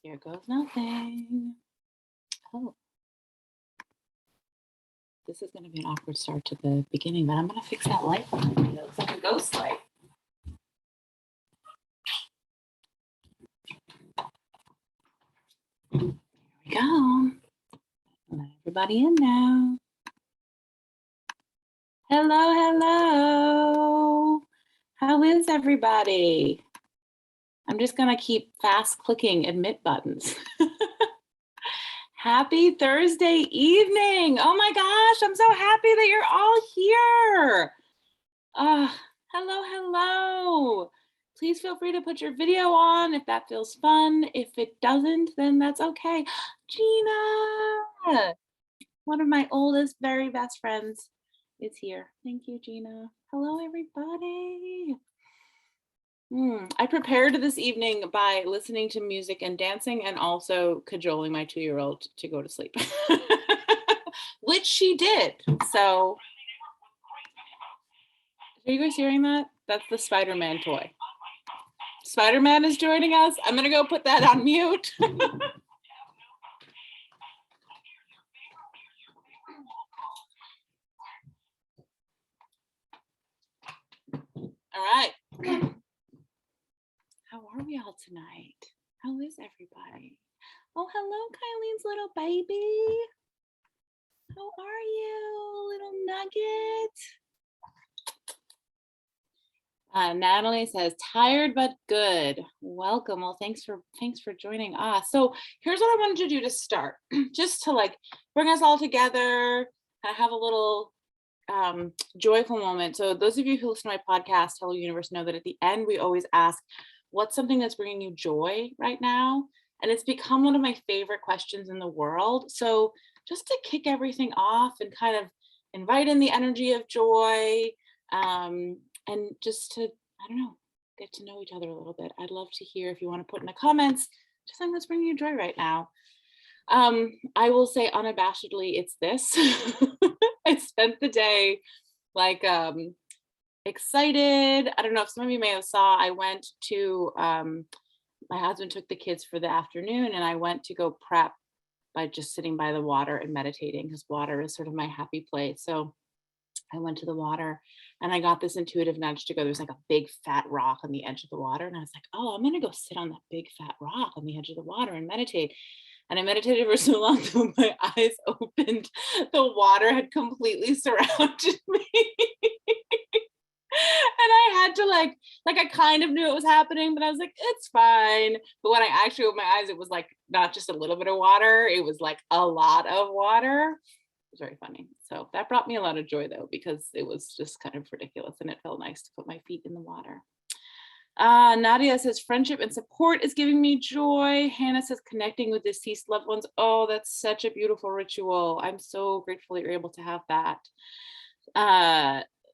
Here goes nothing. Oh, this is going to be an awkward start to the beginning, but I'm going to fix that light behind me. That looks like a ghost light. Here we go. Let everybody in now. Hello, hello. How is everybody? I'm just going to keep fast clicking admit buttons. Happy Thursday evening. Oh my gosh, I'm so happy that you're all here. Hello, hello. Please feel free to put your video on if that feels fun. If it doesn't, then that's okay. Gina, one of my oldest, very best friends, is here. Thank you, Gina. Hello, everybody. I prepared this evening by listening to music and dancing and also cajoling my 2-year-old to go to sleep, which she did. So, are you guys hearing that? That's the Spider-Man toy. Spider-Man is joining us. I'm going to go put that on mute. All right. How are we all tonight? How is everybody? Oh, hello, Kylene's little baby. How are you, little nugget? Natalie says, tired but good. Welcome. Well, thanks for joining us. So here's what I wanted to do to start, just to like bring us all together, kind of have a little joyful moment. So those of you who listen to my podcast, Hello Universe, know that at the end we always ask, what's something that's bringing you joy right now? And it's become one of my favorite questions in the world. So just to kick everything off and kind of invite in the energy of joy, and just to, I don't know, get to know each other a little bit. I'd love to hear if you want to put in the comments, just something that's bringing you joy right now. I will say unabashedly, it's this. I spent the day like excited. I don't know if some of you may have saw, I went to, my husband took the kids for the afternoon and I went to go prep by just sitting by the water and meditating, because water is sort of my happy place. So I went to the water and I got this intuitive nudge to go. There's like a big fat rock on the edge of the water. And I was like, oh, I'm going to go sit on that big fat rock on the edge of the water and meditate. And I meditated for so long that when my eyes opened, the water had completely surrounded me. And I had to like I kind of knew it was happening, but I was like, it's fine. But when I actually opened my eyes, it was like not just a little bit of water, it was like a lot of water. It was very funny. So that brought me a lot of joy though, because it was just kind of ridiculous and it felt nice to put my feet in the water. Nadia says, friendship and support is giving me joy. Hannah says, connecting with deceased loved ones. Oh, that's such a beautiful ritual. I'm so grateful that you're able to have that.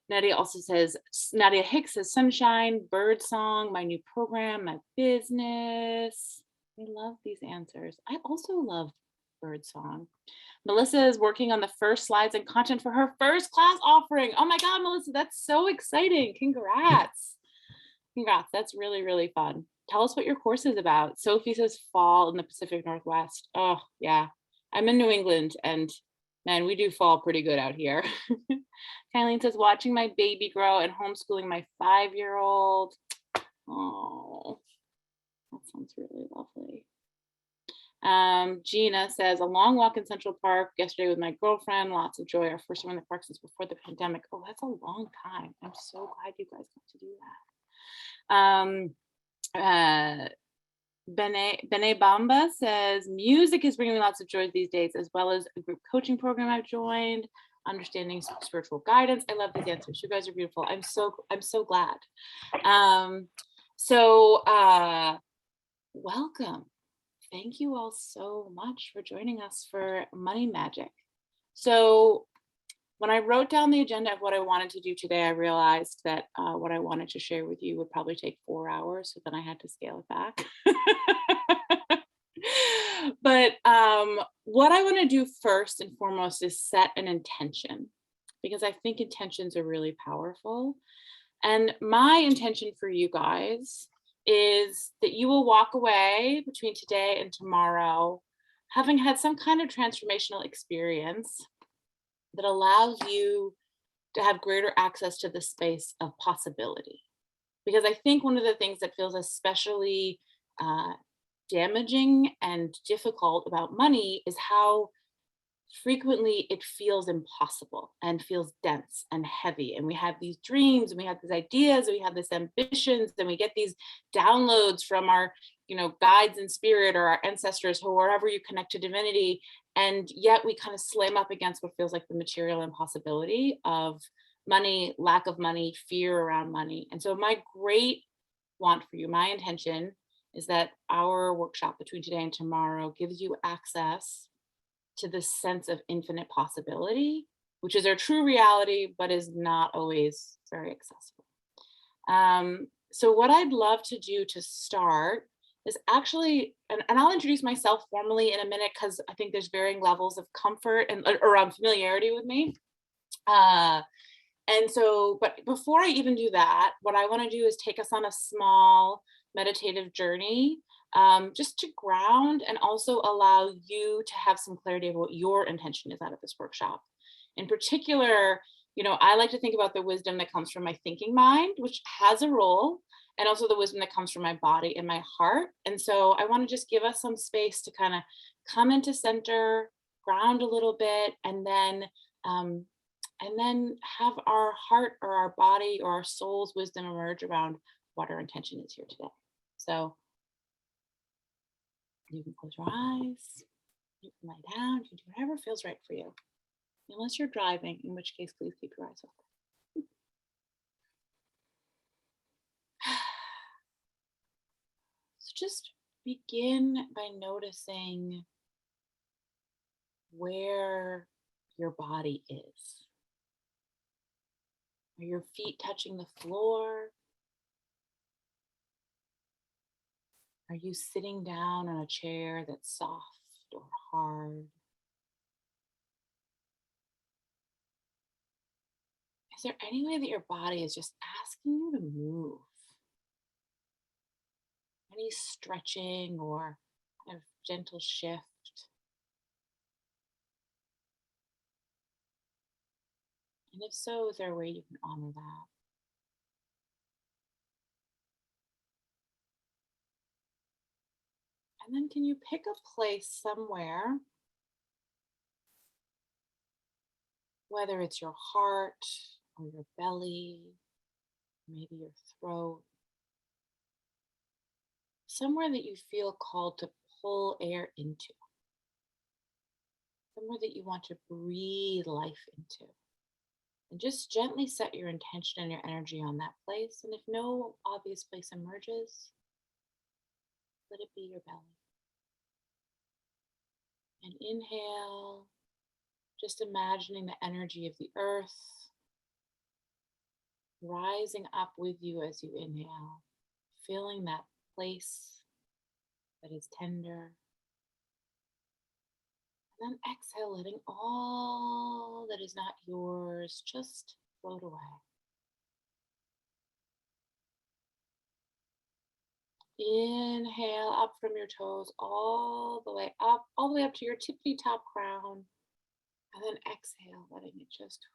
Nadia also says, Nadia Hicks says, sunshine, bird song, my new program, my business. I love these answers. I also love bird song. Melissa is working on the first slides and content for her first class offering. Oh my God, Melissa, that's so exciting. Congrats. Congrats. That's really, really fun. Tell us what your course is about. Sophie says fall in the Pacific Northwest. Oh, yeah. I'm in New England and man, we do fall pretty good out here. Kylie says, watching my baby grow and homeschooling my 5-year-old. Oh, that sounds really lovely. Gina says, a long walk in Central Park yesterday with my girlfriend, lots of joy. Our first one in the park since before the pandemic. Oh, that's a long time. I'm so glad you guys got to do that. Bene Bamba says, music is bringing me lots of joy these days, as well as a group coaching program I've joined, understanding spiritual guidance. I love these answers. You guys are beautiful. I'm so glad. Welcome. Thank you all so much for joining us for Money Magic. So when I wrote down the agenda of what I wanted to do today, I realized that what I wanted to share with you would probably take 4 hours. So then I had to scale it back. But what I want to do first and foremost is set an intention, because I think intentions are really powerful. And my intention for you guys is that you will walk away between today and tomorrow having had some kind of transformational experience that allows you to have greater access to the space of possibility. Because I think one of the things that feels especially uh, damaging and difficult about money is how frequently it feels impossible and feels dense and heavy, and we have these dreams and we have these ideas and we have these ambitions and we get these downloads from our guides in spirit or our ancestors, who wherever you connect to divinity, and yet we kind of slam up against what feels like the material impossibility of money, lack of money, fear around money. And so my great want for you, my intention, is that our workshop between today and tomorrow gives you access to this sense of infinite possibility, which is our true reality, but is not always very accessible. So, what I'd love to do to start is actually, and I'll introduce myself formally in a minute because I think there's varying levels of comfort and around familiarity with me. And so, but before I even do that, what I want to do is take us on a small meditative journey, just to ground and also allow you to have some clarity of what your intention is out of this workshop. In particular, I like to think about the wisdom that comes from my thinking mind, which has a role, and also the wisdom that comes from my body and my heart. And so I want to just give us some space to kind of come into center, ground a little bit, um, and then have our heart or our body or our soul's wisdom emerge around what our intention is here today. So you can close your eyes, you can lie down, you can do whatever feels right for you. Unless you're driving, in which case, please keep your eyes open. So just begin by noticing where your body is. Are your feet touching the floor? Are you sitting down on a chair that's soft or hard? Is there any way that your body is just asking you to move? Any stretching or kind of gentle shift? And if so, is there a way you can honor that? And then can you pick a place somewhere, whether it's your heart or your belly, maybe your throat, somewhere that you feel called to pull air into, somewhere that you want to breathe life into. And just gently set your intention and your energy on that place. And if no obvious place emerges, let it be your belly. And inhale, just imagining the energy of the earth rising up with you as you inhale, feeling that place that is tender. And then exhale, letting all that is not yours just float away. Inhale up from your toes, all the way up, all the way up to your tippy top crown. And then exhale, letting it just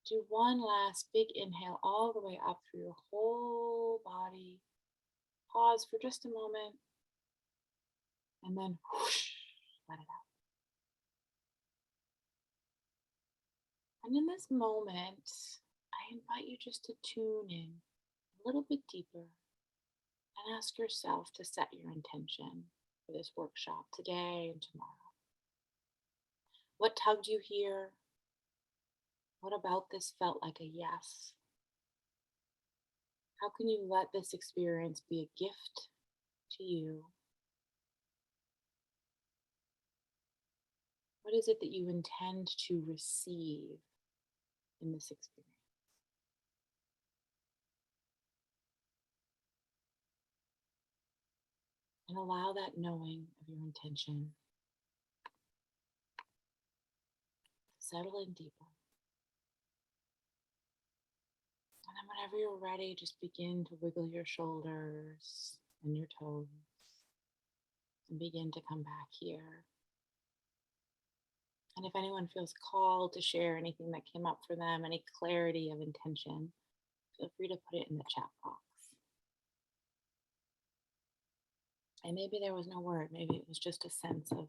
do one last big inhale all the way up through your whole body. Pause for just a moment. And then whoosh, let it out. And in this moment, I invite you just to tune in a little bit deeper and ask yourself to set your intention for this workshop today and tomorrow. What tugged you here? What about this felt like a yes? How can you let this experience be a gift to you? What is it that you intend to receive in this experience? And allow that knowing of your intention to settle in deeper. And then whenever you're ready, just begin to wiggle your shoulders and your toes and begin to come back here. And if anyone feels called to share anything that came up for them, any clarity of intention, feel free to put it in the chat box. And maybe there was no word, maybe it was just a sense of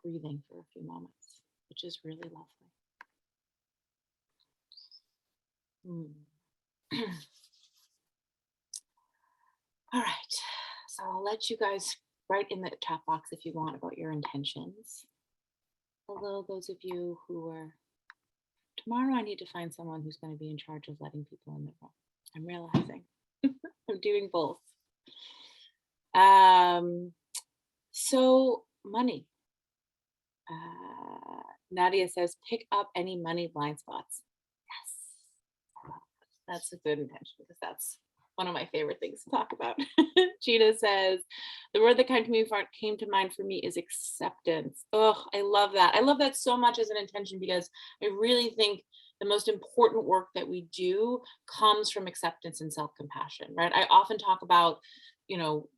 breathing for a few moments, which is really lovely. All right, so I'll let you guys write in the chat box if you want about your intentions. Although those of you who are, tomorrow I need to find someone who's going to be in charge of letting people in the room. I'm realizing I'm doing both. So money. Nadia says, pick up any money blind spots. Yes, that's a good intention because that's one of my favorite things to talk about. Gina says, the word that came to mind for me is acceptance. Oh, I love that. I love that so much as an intention because I really think the most important work that we do comes from acceptance and self-compassion, right? I often talk about,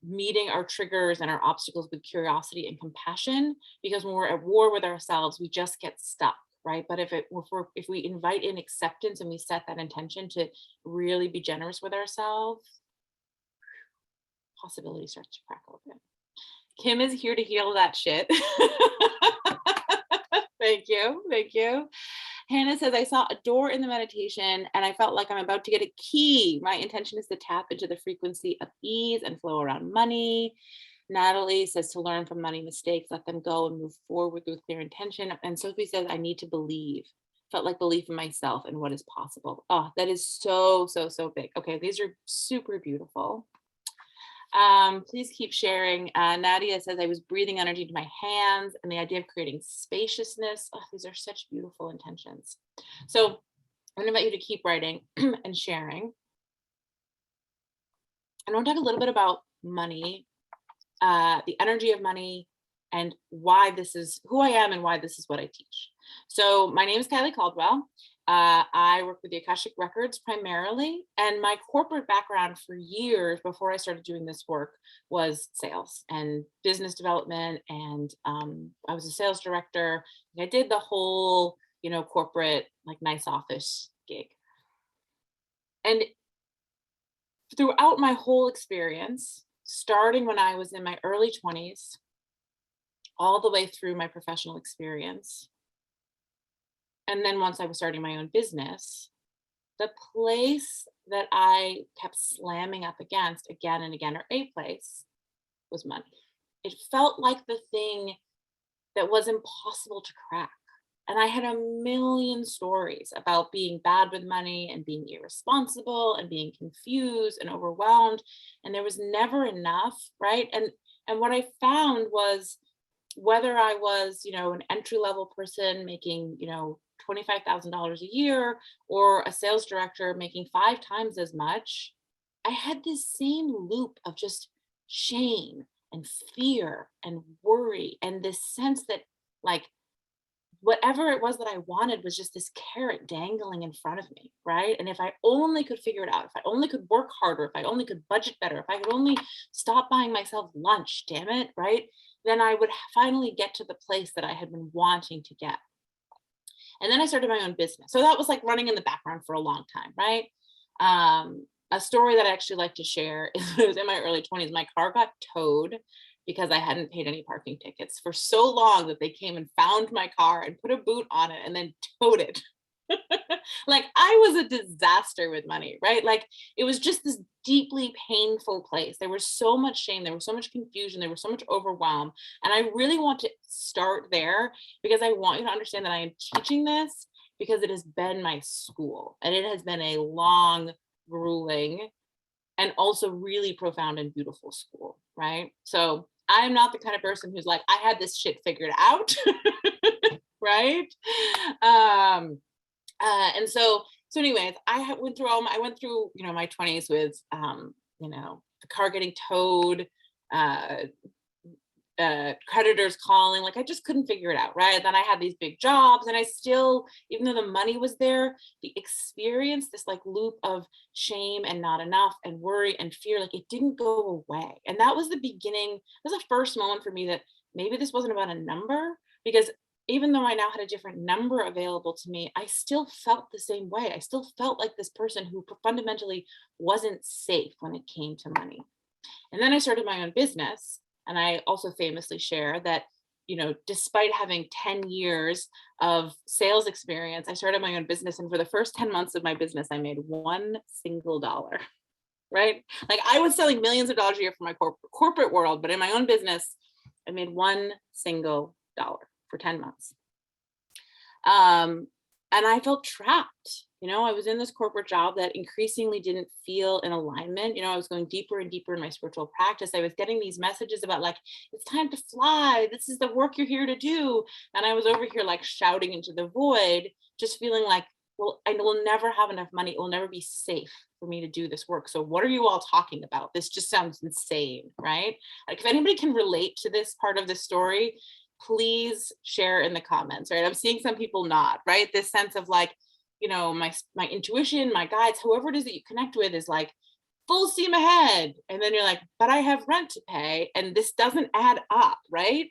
meeting our triggers and our obstacles with curiosity and compassion, because when we're at war with ourselves, we just get stuck, right? But if we invite in acceptance and we set that intention to really be generous with ourselves, possibility starts to crack open. Kim is here to heal that shit. Thank you. Hannah says, I saw a door in the meditation and I felt like I'm about to get a key. My intention is to tap into the frequency of ease and flow around money. Natalie says to learn from money mistakes, let them go and move forward with clear intention. And Sophie says, I need to believe. Felt like belief in myself and what is possible. Oh, that is so big. Okay, these are super beautiful. Please keep sharing. Nadia says, I was breathing energy to my hands and the idea of creating spaciousness. Oh, these are such beautiful intentions. So I'm going to invite you to keep writing and sharing. I want to talk a little bit about money, the energy of money, and why this is who I am and why this is what I teach. So my name is Kylie Caldwell. I work with the Akashic Records primarily, and my corporate background for years before I started doing this work was sales and business development, and I was a sales director. I did the whole, corporate, like nice office gig. And throughout my whole experience, starting when I was in my early 20s, all the way through my professional experience, and then once I was starting my own business, the place that I kept slamming up against again and again, or a place, was money. It felt like the thing that was impossible to crack. And I had a million stories about being bad with money and being irresponsible and being confused and overwhelmed. And there was never enough, right? And what I found was, whether I was, an entry-level person making, $25,000 a year, or a sales director making 5 times as much, I had this same loop of just shame and fear and worry, and this sense that, like, whatever it was that I wanted was just this carrot dangling in front of me, right? And if I only could figure it out, if I only could work harder, if I only could budget better, if I could only stop buying myself lunch, damn it, right? Then I would finally get to the place that I had been wanting to get. And then I started my own business. So that was like running in the background for a long time, right? A story that I actually like to share is when I was in my early 20s, my car got towed because I hadn't paid any parking tickets for so long that they came and found my car and put a boot on it and then towed it. Like, I was a disaster with money, right? Like, it was just this deeply painful place. There was so much shame, there was so much confusion, there was so much overwhelm. And I really want to start there because I want you to understand that I am teaching this because it has been my school, and it has been a long, grueling, and also really profound and beautiful school, right? So I'm not the kind of person who's like, I had this shit figured out, right? And so anyways, I went through my 20s with the car getting towed, creditors calling, like I just couldn't figure it out, right? Then I had these big jobs, and I still, even though the money was there, the experience, this like loop of shame and not enough and worry and fear, like it didn't go away. And that was the beginning, that was the first moment for me that maybe this wasn't about a number, because even though I now had a different number available to me, I still felt the same way. I still felt like this person who fundamentally wasn't safe when it came to money. And then I started my own business. And I also famously share that, you know, despite having 10 years of sales experience, I started my own business. And for the first 10 months of my business, I made one single dollar, right? Like I was selling millions of dollars a year for my corporate world, but in my own business, I made one single dollar for 10 months. And I felt trapped. You know, I was in this corporate job that increasingly didn't feel in alignment. You know, I was going deeper and deeper in my spiritual practice. I was getting these messages about like, it's time to fly. This is the work you're here to do. And I was over here like shouting into the void, just feeling like, well, I will never have enough money. It will never be safe for me to do this work. So what are you all talking about? This just sounds insane, right? Like if anybody can relate to this part of the story, please share in the comments, right? I'm seeing some people nod, right? This sense of like, you know, my intuition, my guides, whoever it is that you connect with is like full steam ahead. And then you're like, but I have rent to pay and this doesn't add up, right?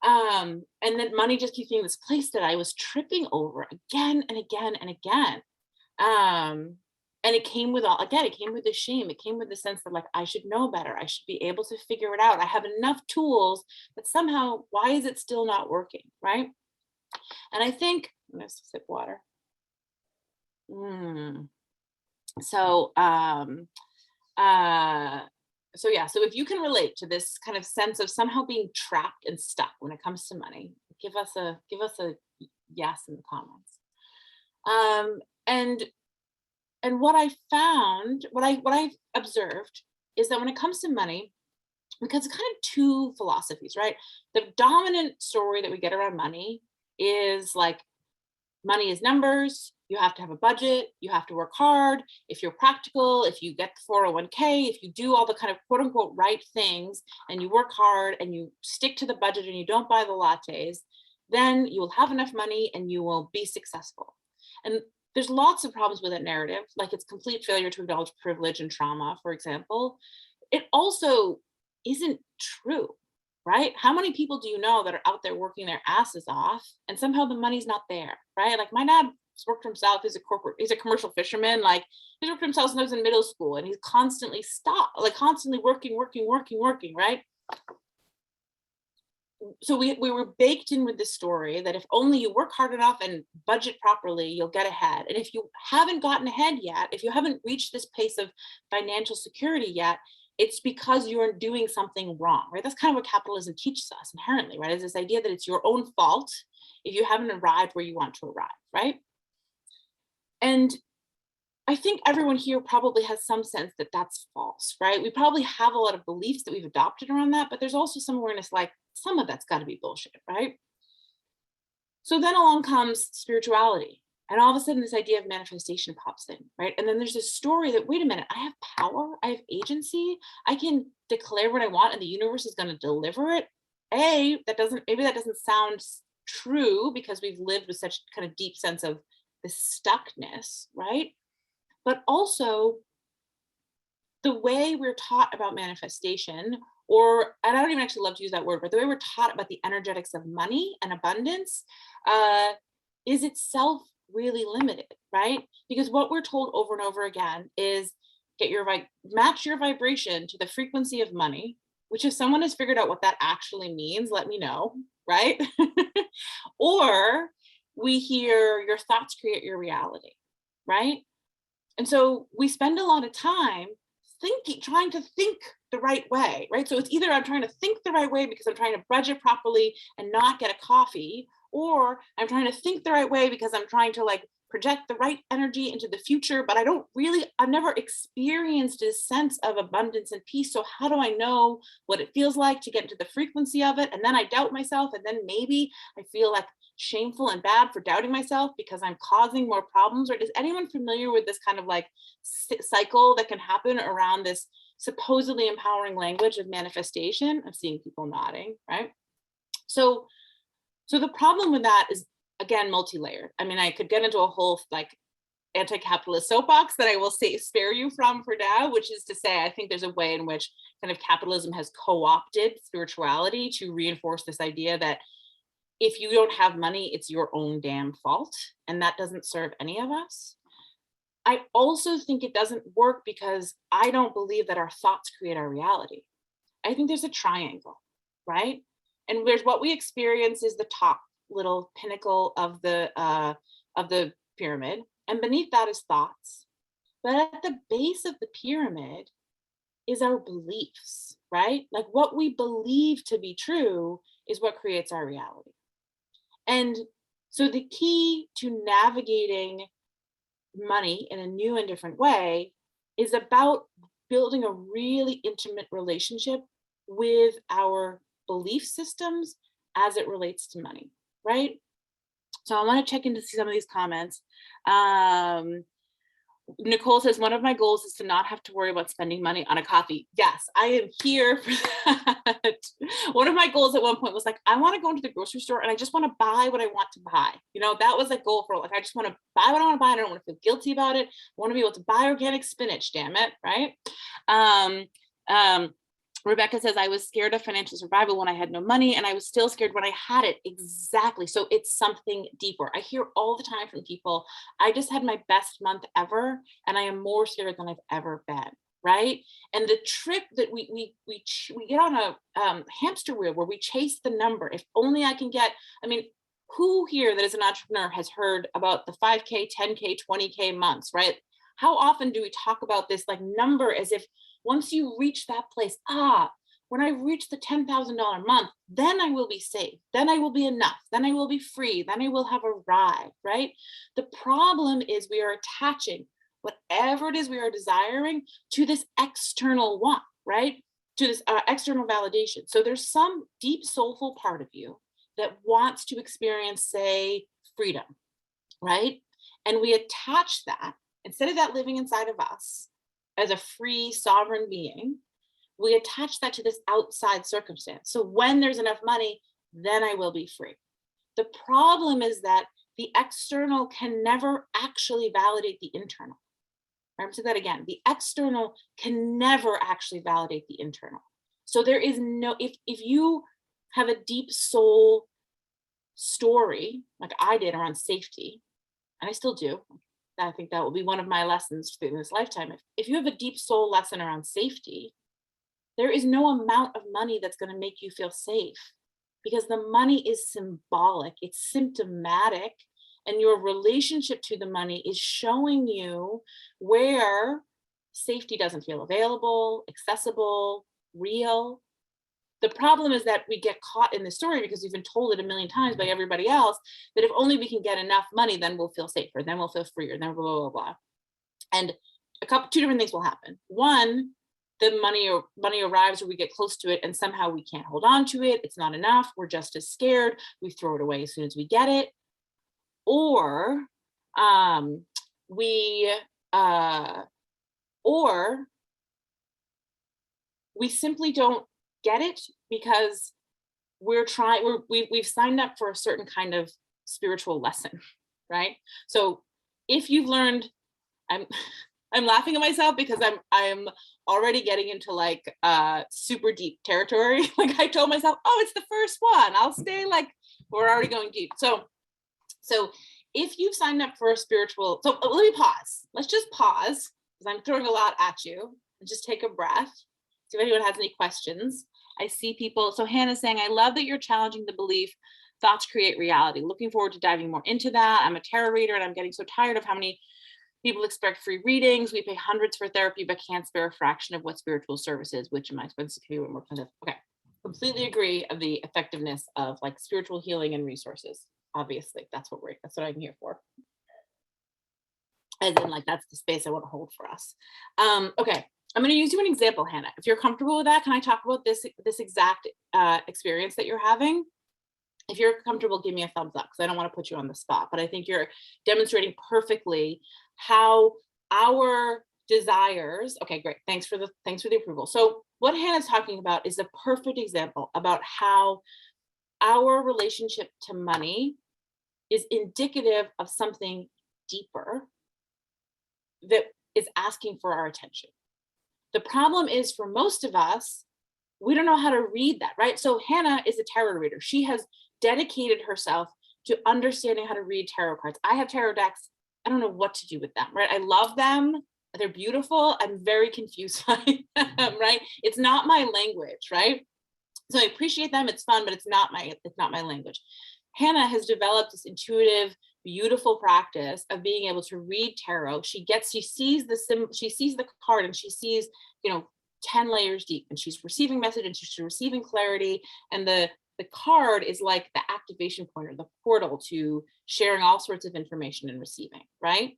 And then money just keeps being this place that I was tripping over again and again and again. And it came with it came with the shame. It came with the sense that like, I should know better. I should be able to figure it out. I have enough tools, but somehow, why is it still not working, right? And I think, I'm gonna sip water. So if you can relate to this kind of sense of somehow being trapped and stuck when it comes to money, give us a yes in the comments. And what I found, what I've observed is that when it comes to money, because it's kind of two philosophies, right? The dominant story that we get around money is like, money is numbers. You have to have a budget. You have to work hard. If you're practical, if you get the 401k, if you do all the kind of quote unquote right things and you work hard and you stick to the budget and you don't buy the lattes, then you will have enough money and you will be successful. And there's lots of problems with that narrative, like it's complete failure to acknowledge privilege and trauma, for example. It also isn't true, right? How many people do you know that are out there working their asses off and somehow the money's not there, right? Like my dad worked for himself. He's a commercial fisherman. Like he's worked for himself since I was in middle school and he's constantly constantly working, right? So we were baked in with this story that if only you work hard enough and budget properly, you'll get ahead. And if you haven't gotten ahead yet, if you haven't reached this place of financial security yet, it's because you're doing something wrong, right? That's kind of what capitalism teaches us inherently, right? Is this idea that it's your own fault if you haven't arrived where you want to arrive, right? And I think everyone here probably has some sense that that's false, right? We probably have a lot of beliefs that we've adopted around that, but there's also some awareness like some of that's got to be bullshit, right? So then along comes spirituality. And all of a sudden this idea of manifestation pops in, right? And then there's this story that, wait a minute, I have power, I have agency, I can declare what I want and the universe is going to deliver it. Maybe that doesn't sound true because we've lived with such kind of deep sense of this stuckness, right? But also the way we're taught about manifestation, and I don't even actually love to use that word, but the way we're taught about the energetics of money and abundance is itself really limited, right? Because what we're told over and over again is match your vibration to the frequency of money, which if someone has figured out what that actually means, let me know, right? Or we hear your thoughts create your reality, right? And so we spend a lot of time trying to think the right way, right? So it's either I'm trying to think the right way because I'm trying to budget properly and not get a coffee, or I'm trying to think the right way because I'm trying to like project the right energy into the future, but I've never experienced this sense of abundance and peace. So how do I know what it feels like to get into the frequency of it? And then I doubt myself. And then maybe I feel like shameful and bad for doubting myself because I'm causing more problems. Or is anyone familiar with this kind of like cycle that can happen around this supposedly empowering language of manifestation. I'm seeing people nodding, right? So the problem with that is, again, multi-layered. I mean, I could get into a whole like anti-capitalist soapbox that I will spare you from for now, which is to say, I think there's a way in which kind of capitalism has co-opted spirituality to reinforce this idea that if you don't have money, it's your own damn fault. And that doesn't serve any of us. I also think it doesn't work because I don't believe that our thoughts create our reality. I think there's a triangle, right? And there's what we experience is the top little pinnacle of the pyramid. And beneath that is thoughts. But at the base of the pyramid is our beliefs, right? Like what we believe to be true is what creates our reality. And so the key to navigating money in a new and different way is about building a really intimate relationship with our belief systems as it relates to money, right? So I want to check into some of these comments. Nicole says, one of my goals is to not have to worry about spending money on a coffee. Yes, I am here for that. One of my goals at one point was like, I want to go into the grocery store and I just want to buy what I want to buy. You know, that was a goal for like, I just want to buy what I want to buy. And I don't want to feel guilty about it. I want to be able to buy organic spinach, damn it, right? Rebecca says, I was scared of financial survival when I had no money, and I was still scared when I had it. Exactly. So it's something deeper. I hear all the time from people, I just had my best month ever, and I am more scared than I've ever been. Right. And the trick that we get on a hamster wheel where we chase the number. If only I can get, I mean, who here that is an entrepreneur has heard about the 5K, 10K, 20K months, right? How often do we talk about this like number as if once you reach that place, when I reach the $10,000 month, then I will be safe, then I will be enough, then I will be free, then I will have arrived, right? The problem is we are attaching whatever it is we are desiring to this external want, right? To this external validation. So there's some deep soulful part of you that wants to experience, say, freedom, right? And we attach that, instead of that living inside of us as a free sovereign being, we attach that to this outside circumstance. So when there's enough money, then I will be free. The problem is that the external can never actually validate the internal. Remember, say that again. The external can never actually validate the internal. So there is no, if you have a deep soul story, like I did around safety, and I still do, I think that will be one of my lessons in this lifetime. If you have a deep soul lesson around safety, there is no amount of money that's going to make you feel safe, because the money is symbolic, it's symptomatic, and your relationship to the money is showing you where safety doesn't feel available, accessible, real. The problem is that we get caught in the story because we've been told it a million times by everybody else that if only we can get enough money, then we'll feel safer, then we'll feel freer, then blah, blah, blah, blah. And two different things will happen. One, the money arrives or we get close to it and somehow we can't hold on to it. It's not enough. We're just as scared. We throw it away as soon as we get it. Or we simply don't get it because we've signed up for a certain kind of spiritual lesson, right? So if you've learned, I'm laughing at myself because I'm already getting into like super deep territory. Like I told myself, oh, it's the first one, I'll stay, like we're already going deep. So if you've signed up for a spiritual, so let me pause. Let's just pause because I'm throwing a lot at you, and just take a breath. See if anyone has any questions. I see people. So Hannah's saying, I love that you're challenging the belief thoughts create reality. Looking forward to diving more into that. I'm a tarot reader and I'm getting so tired of how many people expect free readings. We pay hundreds for therapy, but can't spare a fraction of what spiritual service is, which in my experience can be more expensive. Okay, completely agree of the effectiveness of like spiritual healing and resources. Obviously, that's what I'm here for. As in, like, that's the space I want to hold for us. Okay, I'm going to use you an example, Hannah. If you're comfortable with that, can I talk about this exact experience that you're having? If you're comfortable, give me a thumbs up, because I don't want to put you on the spot, but I think you're demonstrating perfectly how our desires. Okay, great. Thanks for the approval. So what Hannah's talking about is a perfect example about how our relationship to money is indicative of something deeper that is asking for our attention. The problem is, for most of us, we don't know how to read that, right? So Hannah is a tarot reader. She has dedicated herself to understanding how to read tarot cards. I have tarot decks. I don't know what to do with them, right? I love them. They're beautiful. I'm very confused by them, right? It's not my language, right? So I appreciate them. It's fun, but it's not my language. Hannah has developed this intuitive, beautiful practice of being able to read tarot. She sees the card, and she sees, 10 layers deep, and she's receiving message, and she's receiving clarity. And the card is like the activation point, or the portal to sharing all sorts of information and receiving, right?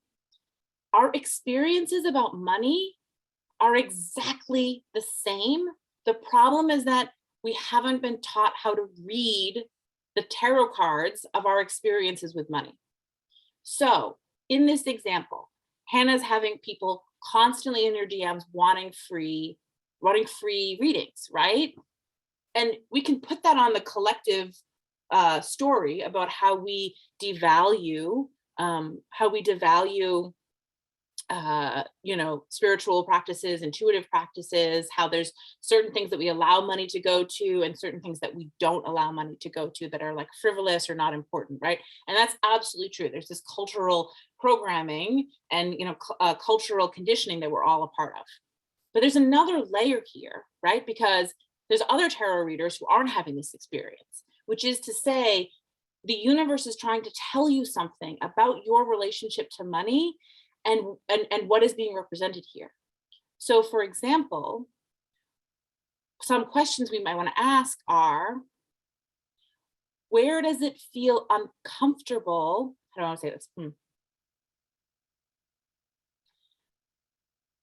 Our experiences about money are exactly the same. The problem is that we haven't been taught how to read the tarot cards of our experiences with money. So in this example, Hannah's having people constantly in her DMs wanting free readings, right? And we can put that on the collective story about how we devalue spiritual practices, intuitive practices, how there's certain things that we allow money to go to and certain things that we don't allow money to go to that are like frivolous or not important, right? And that's absolutely true. There's this cultural programming and cultural conditioning that we're all a part of. But there's another layer here, right? Because there's other tarot readers who aren't having this experience, which is to say, the universe is trying to tell you something about your relationship to money and what is being represented here. So for example, some questions we might want to ask are, where does it feel uncomfortable? How do I want to say this?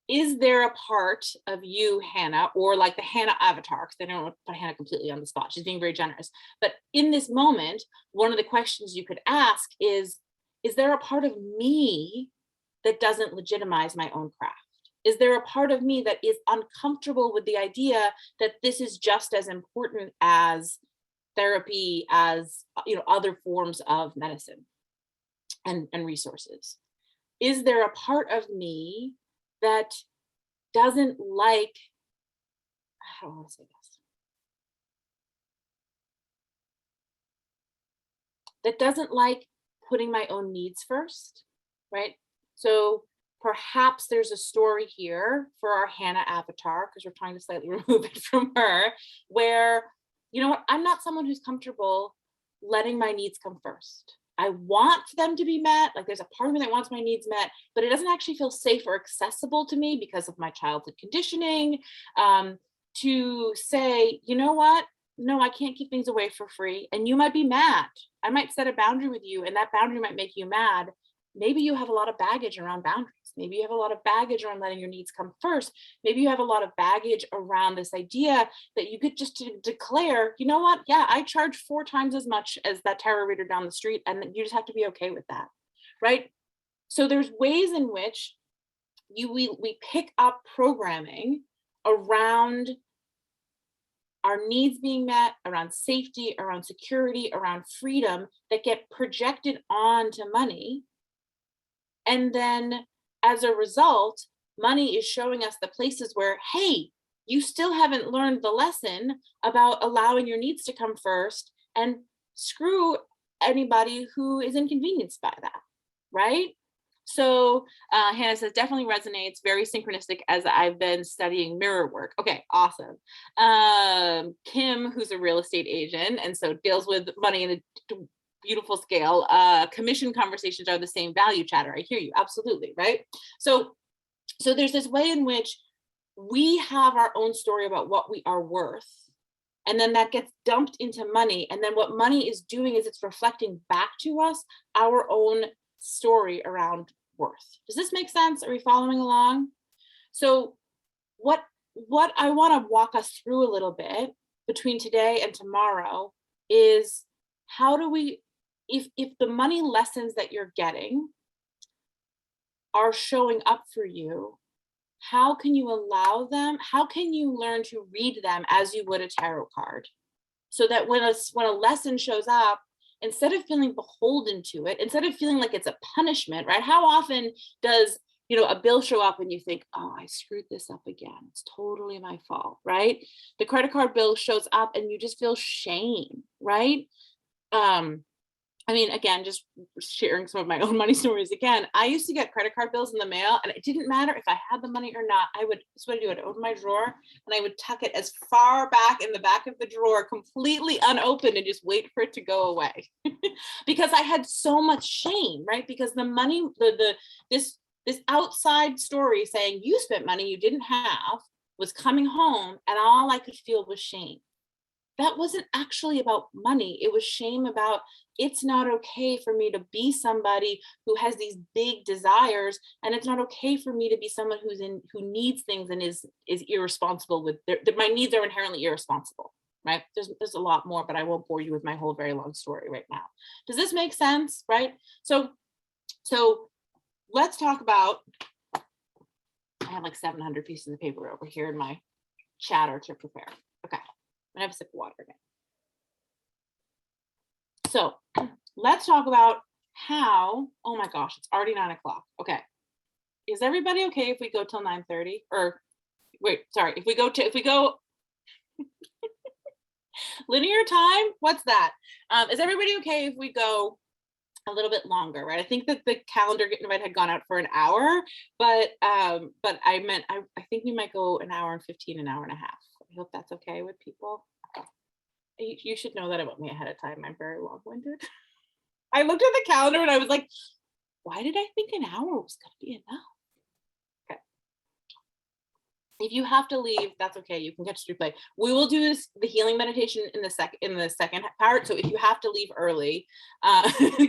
Is there a part of you, Hannah, or like the Hannah avatar, because I don't want to put Hannah completely on the spot, she's being very generous, but in this moment, one of the questions you could ask is there a part of me that doesn't legitimize my own craft? Is there a part of me that is uncomfortable with the idea that this is just as important as therapy, as other forms of medicine and resources? Is there a part of me that doesn't like, how do I want to say this? That doesn't like putting my own needs first, right? So perhaps there's a story here for our Hannah avatar, because we're trying to slightly remove it from her, where, I'm not someone who's comfortable letting my needs come first. I want them to be met. Like, there's a part of me that wants my needs met, but it doesn't actually feel safe or accessible to me because of my childhood conditioning, to say, you know what? No, I can't keep things away for free. And you might be mad. I might set a boundary with you, and that boundary might make you mad. Maybe you have a lot of baggage around boundaries. Maybe you have a lot of baggage around letting your needs come first. Maybe you have a lot of baggage around this idea that you could just declare, you know what? Yeah, I charge 4 times as much as that tarot reader down the street, and you just have to be okay with that, right? So there's ways in which we pick up programming around our needs being met, around safety, around security, around freedom, that get projected onto money. And then as a result, money is showing us the places where, hey, you still haven't learned the lesson about allowing your needs to come first, and screw anybody who is inconvenienced by that, right? So Hannah says, definitely resonates, very synchronistic as I've been studying mirror work. Okay, awesome. Kim, who's a real estate agent, and so deals with money in a beautiful scale. Commission conversations are the same value chatter. I hear you, absolutely, right? So there's this way in which we have our own story about what we are worth, and then that gets dumped into money. And then what money is doing is it's reflecting back to us our own story around worth. Does this make sense? Are we following along? So what I want to walk us through a little bit between today and tomorrow is, how do we, if the money lessons that you're getting are showing up for you, how can you allow them? How can you learn to read them as you would a tarot card? So that when a lesson shows up, instead of feeling beholden to it, instead of feeling like it's a punishment, right? How often does, a bill show up and you think, oh, I screwed this up again. It's totally my fault, right? The credit card bill shows up and you just feel shame, right? I mean, again, just sharing some of my own money stories again. I used to get credit card bills in the mail, and it didn't matter if I had the money or not. That's what I do. I'd open my drawer and I would tuck it as far back in the back of the drawer, completely unopened, and just wait for it to go away. Because I had so much shame, right? Because the money, this outside story saying you spent money you didn't have was coming home, and all I could feel was shame. That wasn't actually about money. It was shame about, it's not okay for me to be somebody who has these big desires, and it's not okay for me to be someone who needs things and is irresponsible with my needs are inherently irresponsible, right? There's a lot more, but I won't bore you with my whole very long story right now. Does this make sense, right? So let's talk about, I have like 700 pieces of paper over here in my chatter to prepare. Okay. I have a sip of water again. So let's talk about how, oh my gosh, it's already 9 o'clock. Okay. Is everybody okay if we go till 9:30? Or wait, sorry, if we go linear time, what's that? Is everybody okay if we go a little bit longer, right? I think that the calendar invite had gone out for an hour, but I meant, I think we might go an hour and 15, an hour and a half. I hope that's okay with people. You should know that about me ahead of time. I'm very long-winded. I looked at the calendar and I was like, why did I think an hour was going to be enough? Okay. If you have to leave, that's okay. You can catch the replay. We will do the healing meditation in the second part. So if you have to leave early,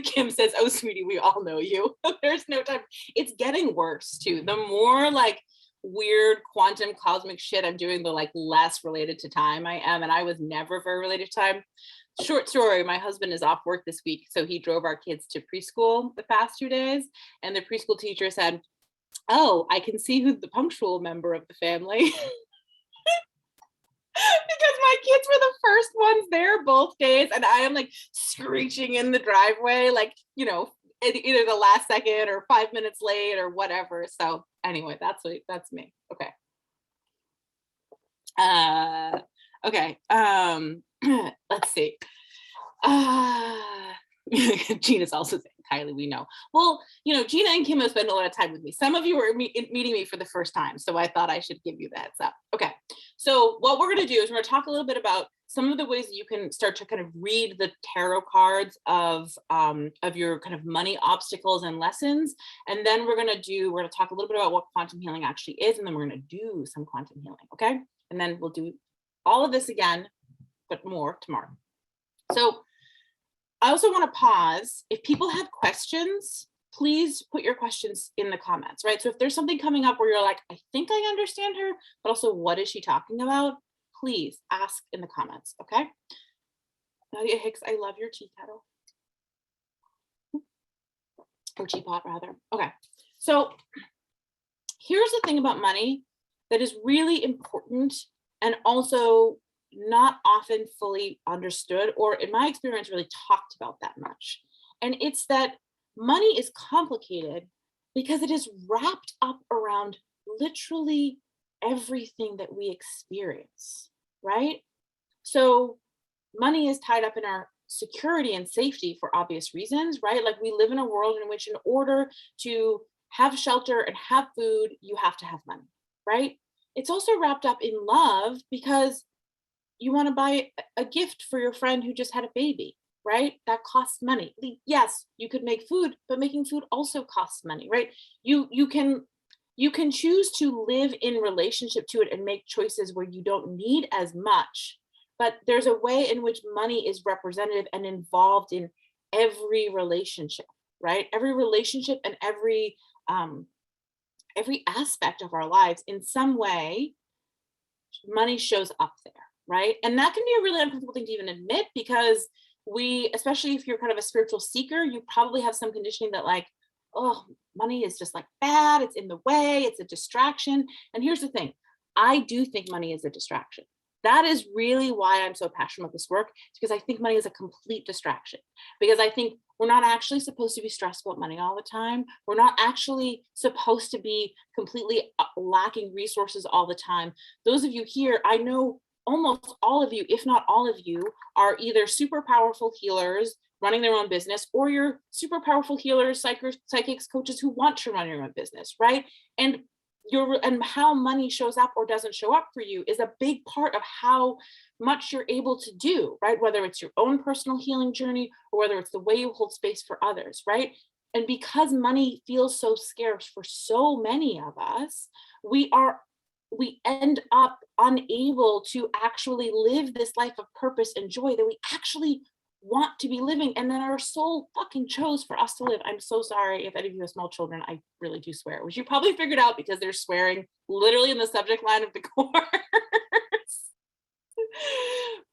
Kim says, "Oh, sweetie, we all know you." There's no time. It's getting worse too. The more like weird quantum cosmic shit I'm doing, the like less related to time I am, and I was never very related to time. Short story, my husband is off work this week, so he drove our kids to preschool the past 2 days, and the preschool teacher said, "Oh, I can see who's the punctual member of the family." Because my kids were the first ones there both days, and I am like screeching in the driveway, like, either the last second or 5 minutes late or whatever. So anyway, that's me. Okay. Okay. Let's see. Gina's also saying, Kylie, we know. Well, Gina and Kim have spent a lot of time with me. Some of you are meeting me for the first time, so I thought I should give you the heads up. Okay, so what we're going to do is we're going to talk a little bit about some of the ways that you can start to kind of read the tarot cards of your kind of money obstacles and lessons, and then we're going to talk a little bit about what quantum healing actually is, and then we're going to do some quantum healing. Okay, and then we'll do all of this again, but more tomorrow. So I also want to pause. If people have questions, please put your questions in the comments, right? So if there's something coming up where you're like, I think I understand her, but also what is she talking about? Please ask in the comments, okay? Nadia Hicks, I love your tea kettle. Or teapot, rather. Okay, so here's the thing about money that is really important and also not often fully understood, or in my experience, really talked about that much. And it's that money is complicated because it is wrapped up around literally everything that we experience, right? So money is tied up in our security and safety for obvious reasons, right? Like we live in a world in which in order to have shelter and have food, you have to have money, right? It's also wrapped up in love because you want to buy a gift for your friend who just had a baby, right? That costs money. Yes, you could make food, but making food also costs money, right? You can choose to live in relationship to it and make choices where you don't need as much, but there's a way in which money is representative and involved in every relationship, right? Every relationship and every aspect of our lives, in some way, money shows up there. Right. And that can be a really uncomfortable thing to even admit, because especially if you're kind of a spiritual seeker, you probably have some conditioning that like, oh, money is just like bad, it's in the way, it's a distraction. And here's the thing, I do think money is a distraction. That is really why I'm so passionate about this work. It's because I think money is a complete distraction. Because I think we're not actually supposed to be stressed about money all the time. We're not actually supposed to be completely lacking resources all the time. Those of you here, I know almost all of you, if not all of you, are either super powerful healers running their own business, or you're super powerful healers, psychics, coaches who want to run your own business, right? And and how money shows up or doesn't show up for you is a big part of how much you're able to do, right? Whether it's your own personal healing journey or whether it's the way you hold space for others, right? And because money feels so scarce for so many of us, we end up unable to actually live this life of purpose and joy that we actually want to be living, and then our soul fucking chose for us to live. I'm so sorry if any of you have small children, I really do swear, which you probably figured out because they're swearing literally in the subject line of the course.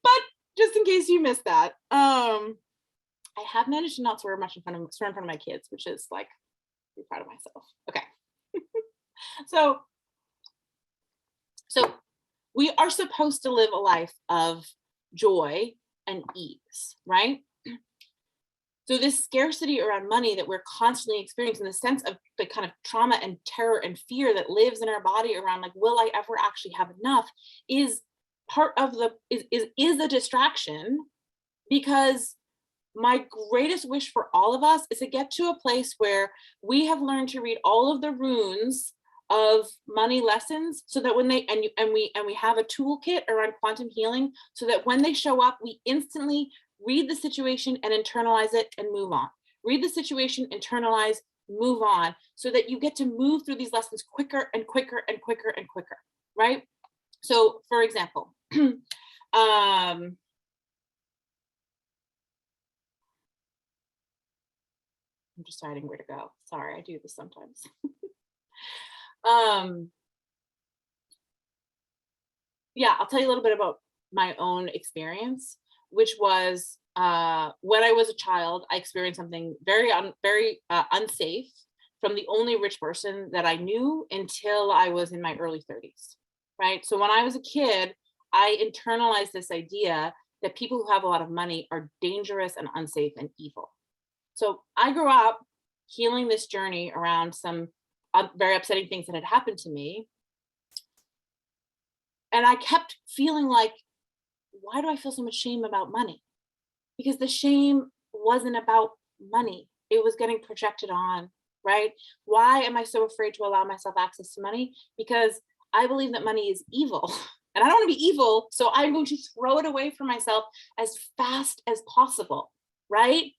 But just in case you missed that, I have managed to not swear much in front of my kids, which is like, I'm proud of myself. Okay. So we are supposed to live a life of joy and ease, right? So this scarcity around money that we're constantly experiencing, the sense of the kind of trauma and terror and fear that lives in our body around like, will I ever actually have enough, is part of the is a distraction. Because my greatest wish for all of us is to get to a place where we have learned to read all of the runes of money lessons, so that when they and we have a toolkit around quantum healing, so that when they show up, we instantly read the situation and internalize it and move on. Read the situation, internalize, move on, so that you get to move through these lessons quicker and quicker and quicker and quicker, right? So for example, I'm deciding where to go. Sorry, I do this sometimes. Yeah, I'll tell you a little bit about my own experience, which was when I was a child, I experienced something very unsafe from the only rich person that I knew until I was in my early 30s, right? So when I was a kid, I internalized this idea that people who have a lot of money are dangerous and unsafe and evil. So I grew up healing this journey around some very upsetting things that had happened to me. And I kept feeling like, why do I feel so much shame about money? Because the shame wasn't about money. It was getting projected on, right? Why am I so afraid to allow myself access to money? Because I believe that money is evil. And I don't want to be evil, so I'm going to throw it away from myself as fast as possible, right?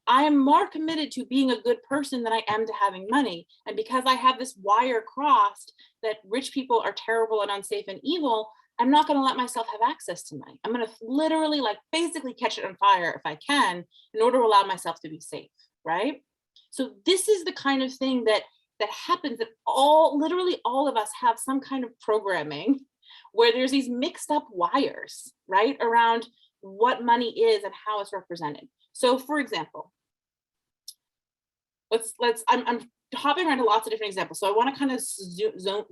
I am more committed to being a good person than I am to having money. And because I have this wire crossed that rich people are terrible and unsafe and evil, I'm not going to let myself have access to money. I'm going to literally like basically catch it on fire if I can, in order to allow myself to be safe, right? So this is the kind of thing that happens, that literally all of us have some kind of programming where there's these mixed up wires, right, around what money is and how it's represented. So for example, I'm hopping around to lots of different examples. So I want to kind of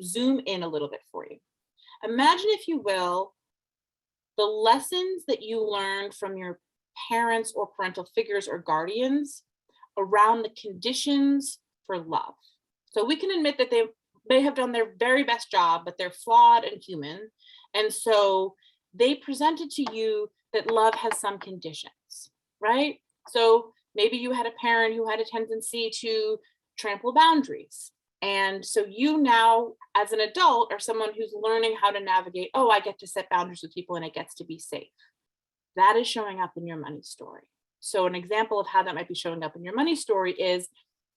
zoom in a little bit for you. Imagine, if you will, the lessons that you learned from your parents or parental figures or guardians around the conditions for love. So we can admit that they may have done their very best job, but they're flawed and human. And so they presented to you that love has some conditions, right? So maybe you had a parent who had a tendency to trample boundaries. And so you now, as an adult, are someone who's learning how to navigate, oh, I get to set boundaries with people and it gets to be safe. That is showing up in your money story. So an example of how that might be showing up in your money story is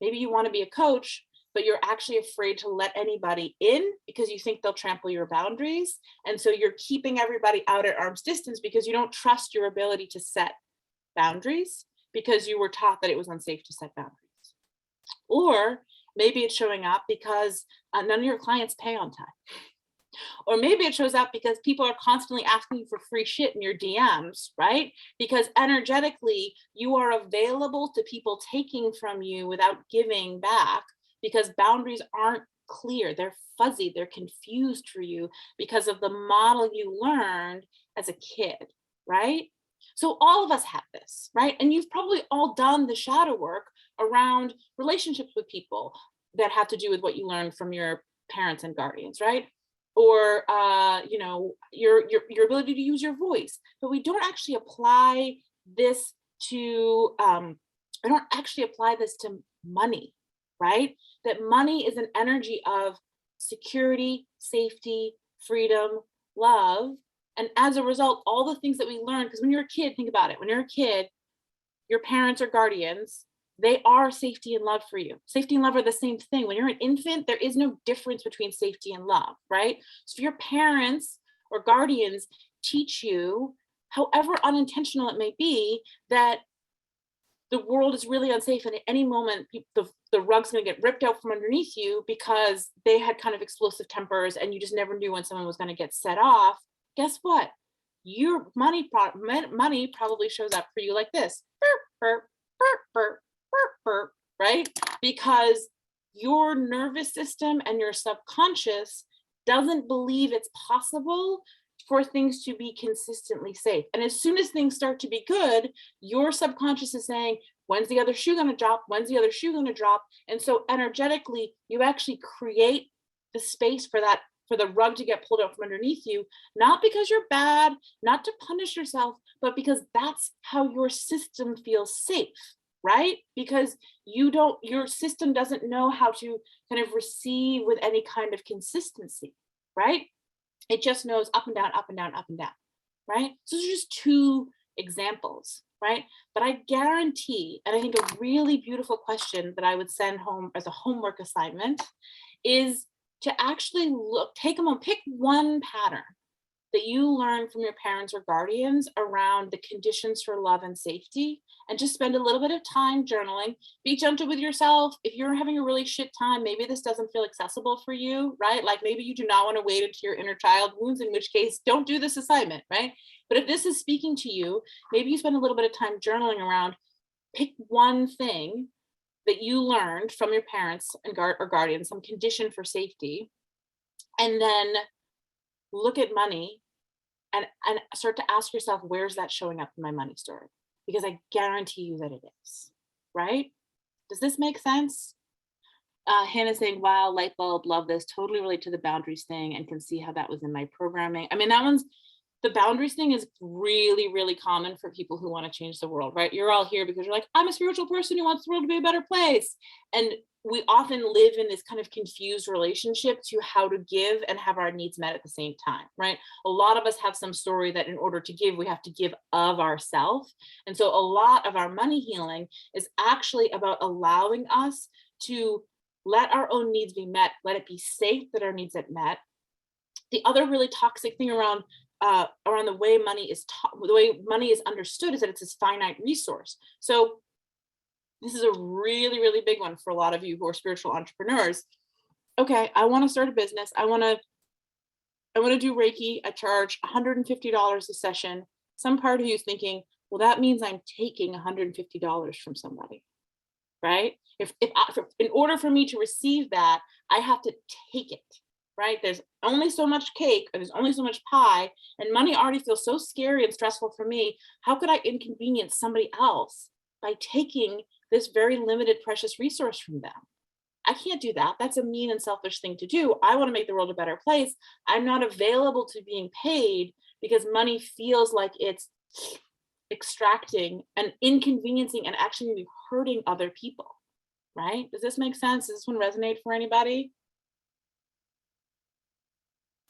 maybe you want to be a coach, but you're actually afraid to let anybody in because you think they'll trample your boundaries. And so you're keeping everybody out at arm's distance because you don't trust your ability to set boundaries because you were taught that it was unsafe to set boundaries. Or maybe it's showing up because none of your clients pay on time. Or maybe it shows up because people are constantly asking you for free shit in your DMs, right? Because energetically, you are available to people taking from you without giving back, because boundaries aren't clear. They're fuzzy. They're confused for you because of the model you learned as a kid, right? So all of us have this, right? And you've probably all done the shadow work around relationships with people that have to do with what you learned from your parents and guardians, right? Or you know, your ability to use your voice. But we don't actually apply this to I don't actually apply this to money, right? That money is an energy of security, safety, freedom, love. And as a result, all the things that we learn, because when you're a kid, think about it, when you're a kid, your parents or guardians, they are safety and love for you. Safety and love are the same thing. When you're an infant, there is no difference between safety and love, right? So if your parents or guardians teach you, however unintentional it may be, that the world is really unsafe and at any moment the rug's going to get ripped out from underneath you because they had kind of explosive tempers and you just never knew when someone was going to get set off, guess what? Your money probably shows up for you like this, burp, burp, burp, burp, burp, burp, right? Because your nervous system and your subconscious doesn't believe it's possible for things to be consistently safe. And as soon as things start to be good, your subconscious is saying, when's the other shoe going to drop? When's the other shoe going to drop? And so energetically, you actually create the space for that, for the rug to get pulled out from underneath you, not because you're bad, not to punish yourself, but because that's how your system feels safe, right? Because your system doesn't know how to kind of receive with any kind of consistency, right? It just knows up and down, up and down, up and down, right? So those are just two examples, right? But I guarantee, and I think a really beautiful question that I would send home as a homework assignment is to actually take a moment, pick one pattern that you learn from your parents or guardians around the conditions for love and safety, and just spend a little bit of time journaling. Be gentle with yourself. If you're having a really shit time, maybe this doesn't feel accessible for you, right? Like maybe you do not want to wade into your inner child wounds, in which case don't do this assignment, right? But if this is speaking to you, maybe you spend a little bit of time journaling around, pick one thing that you learned from your parents and or guardians, some condition for safety, and then look at money and start to ask yourself, where's that showing up in my money story? Because I guarantee you that it is, right? Does this make sense? Hannah's saying, wow, light bulb, love this. Totally relate to the boundaries thing and can see how that was in my programming. I mean, the boundaries thing is really, really common for people who want to change the world, right? You're all here because you're like, I'm a spiritual person who wants the world to be a better place. And we often live in this kind of confused relationship to how to give and have our needs met at the same time, right? A lot of us have some story that in order to give, we have to give of ourselves. And so a lot of our money healing is actually about allowing us to let our own needs be met, let it be safe that our needs get met. The other really toxic thing around the way money is understood is that it's this finite resource. So this is a really, really big one for a lot of you who are spiritual entrepreneurs. Okay, I want to start a business. I want to do Reiki. I charge $150 a session. Some part of you is thinking, well, that means I'm taking $150 from somebody, right? If in order for me to receive that, I have to take it, right? There's only so much cake, or there's only so much pie, and money already feels so scary and stressful for me. How could I inconvenience somebody else by taking this very limited, precious resource from them? I can't do that. That's a mean and selfish thing to do. I want to make the world a better place. I'm not available to being paid because money feels like it's extracting and inconveniencing and actually maybe hurting other people, right? Does this make sense? Does this one resonate for anybody?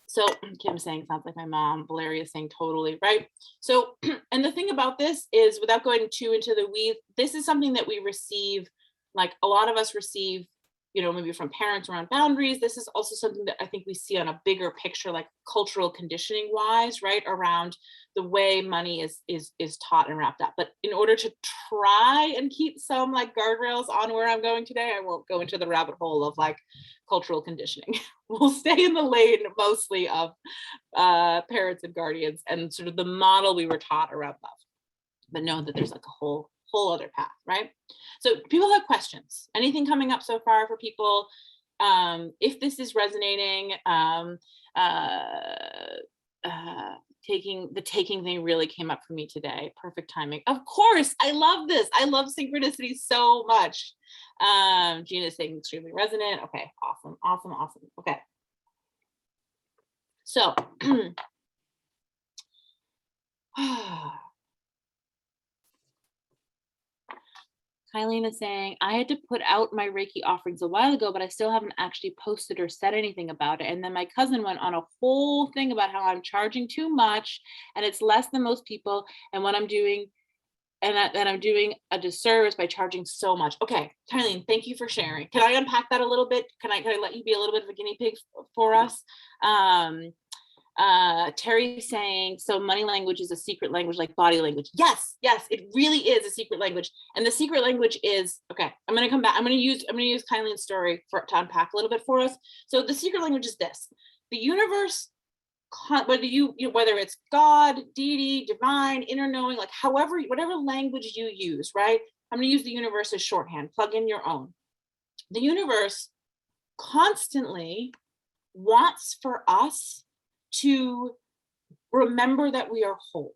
So Kim saying, sounds like my mom. Valeria is saying totally, right? So, and the thing about this is, without going too into the weeds, this is something that we receive, like a lot of us receive maybe from parents around boundaries. This is also something that I think we see on a bigger picture, like cultural conditioning wise, right, around the way money is taught and wrapped up. But in order to try and keep some like guardrails on where I'm going today, I won't go into the rabbit hole of like cultural conditioning. We'll stay in the lane mostly of parents and guardians and sort of the model we were taught around love, but know that there's like a whole other path, right? So people have questions. Anything coming up so far for people? If this is resonating, taking thing really came up for me today. Perfect timing. Of course, I love this. I love synchronicity so much. Gina is saying extremely resonant. Okay, awesome. Okay. So Eileen is saying, I had to put out my Reiki offerings a while ago, but I still haven't actually posted or said anything about it. And then my cousin went on a whole thing about how I'm charging too much and it's less than most people. And what I'm doing, and that I'm doing a disservice by charging so much. Okay, Eileen, thank you for sharing. Can I unpack that a little bit? Can I let you be a little bit of a guinea pig for us? Terry saying, so money language is a secret language like body language. Yes, it really is a secret language. And the secret language is, okay, I'm going to come back. I'm going to use Kylie's story to unpack a little bit for us. So the secret language is this: the universe, whether whether it's God, deity, divine, inner knowing, like whatever language you use, right? I'm going to use the universe as shorthand. Plug in your own. The universe constantly wants for us to remember that we are whole,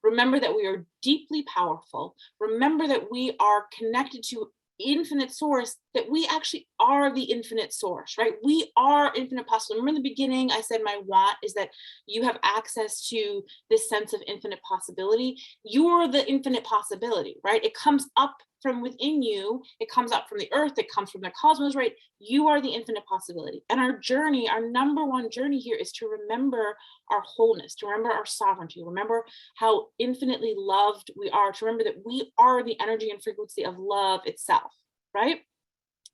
remember that we are deeply powerful, remember that we are connected to infinite source, that we actually are the infinite source, right? We are infinite possible. Remember in the beginning, I said my want is that you have access to this sense of infinite possibility. You're the infinite possibility, right? It comes up from within you. It comes up from the earth. It comes from the cosmos, right? You are the infinite possibility. And our journey, our number one journey here is to remember our wholeness, to remember our sovereignty, remember how infinitely loved we are, to remember that we are the energy and frequency of love itself, right?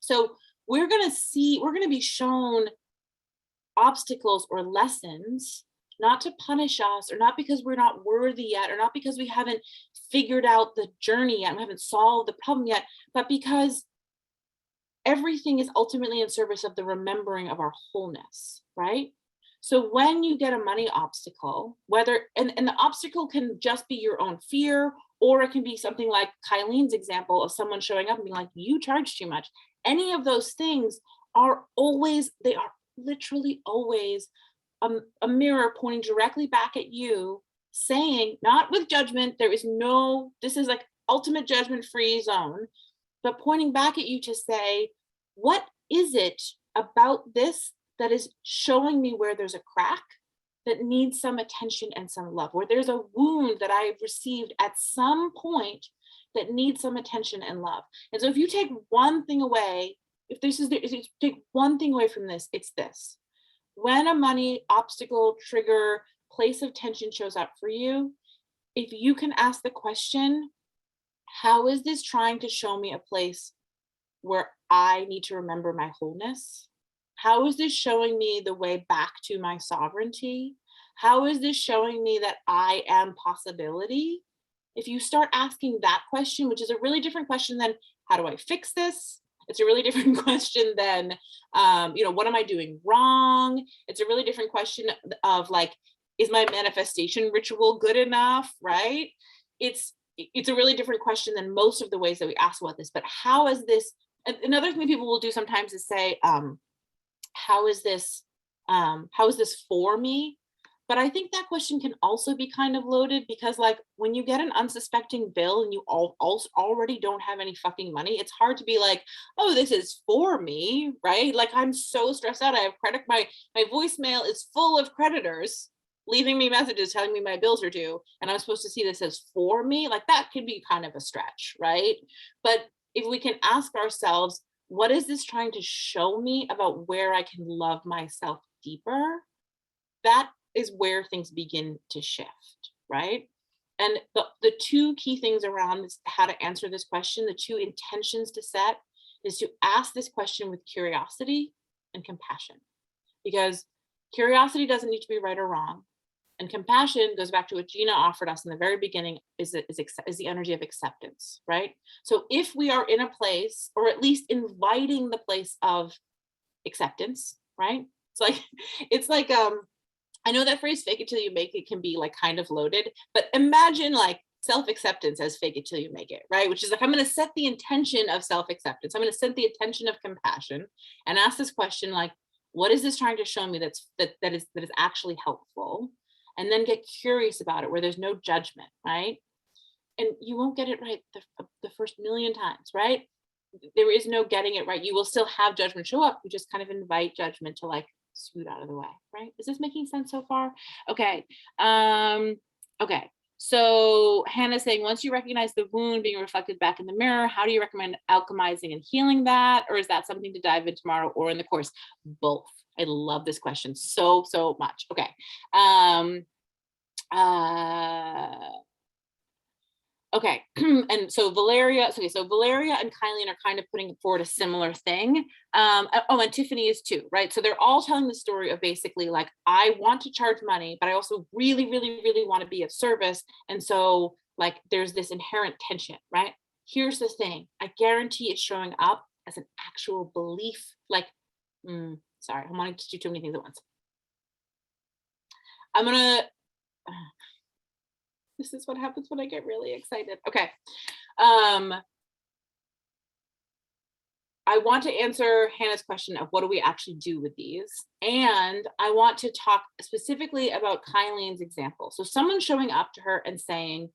So we're going to be shown obstacles or lessons, not to punish us, or not because we're not worthy yet, or not because we haven't figured out the journey yet, we haven't solved the problem yet, but because everything is ultimately in service of the remembering of our wholeness, right? So when you get a money obstacle, and the obstacle can just be your own fear, or it can be something like Kylene's example of someone showing up and being like, you charge too much. Any of those things are literally always a mirror pointing directly back at you, saying, not with judgment, this is like ultimate judgment-free zone, but pointing back at you to say, what is it about this that is showing me where there's a crack that needs some attention and some love, where there's a wound that I've received at some point that needs some attention and love? And so if you take one thing away, if you take one thing away from this, it's this: when a money obstacle, trigger, place of tension shows up for you, if you can ask the question, how is this trying to show me a place where I need to remember my wholeness? How is this showing me the way back to my sovereignty? How is this showing me that I am possibility? If you start asking that question, which is a really different question than how do I fix this? It's a really different question than, what am I doing wrong? It's a really different question of like, is my manifestation ritual good enough, right? It's a really different question than most of the ways that we ask about this. But how is this? Another thing people will do sometimes is say, how is this for me? But I think that question can also be kind of loaded, because like when you get an unsuspecting bill and you already don't have any fucking money, it's hard to be like, oh, this is for me, right? Like I'm so stressed out. I have my voicemail is full of creditors leaving me messages telling me my bills are due, and I'm supposed to see this as for me. Like that could be kind of a stretch, right? But if we can ask ourselves, what is this trying to show me about where I can love myself deeper? That is where things begin to shift, right? And the two key things around this, how to answer this question, the two intentions to set is to ask this question with curiosity and compassion, because curiosity doesn't need to be right or wrong. And compassion goes back to what Gina offered us in the very beginning, is the energy of acceptance, right? So if we are in a place, or at least inviting the place of acceptance, right? It's like I know that phrase fake it till you make it can be like kind of loaded, but imagine like self-acceptance as fake it till you make it, right? Which is like, I'm going to set the intention of self-acceptance. I'm going to set the intention of compassion and ask this question, like, what is this trying to show me that is actually helpful? And then get curious about it where there's no judgment, right? And you won't get it right the first million times, right? There is no getting it right. You will still have judgment show up. You just kind of invite judgment to like scoot out of the way, right? Is this making sense so far? Okay. Okay. So Hannah's saying, once you recognize the wound being reflected back in the mirror, how do you recommend alchemizing and healing that? Or is that something to dive into tomorrow or in the course? Both. I love this question so much. Okay. Okay, and so Valeria and Kylie are kind of putting forward a similar thing. Oh, and Tiffany is too, right? So they're all telling the story of basically like, I want to charge money, but I also really want to be of service. And so like, there's this inherent tension, right? Here's the thing. I guarantee it's showing up as an actual belief. Like, sorry, I'm wanting to do too many things at once. This is what happens when I get really excited. Okay. I want to answer Hannah's question of what do we actually do with these? And I want to talk specifically about Kylene's example. So someone showing up to her and saying,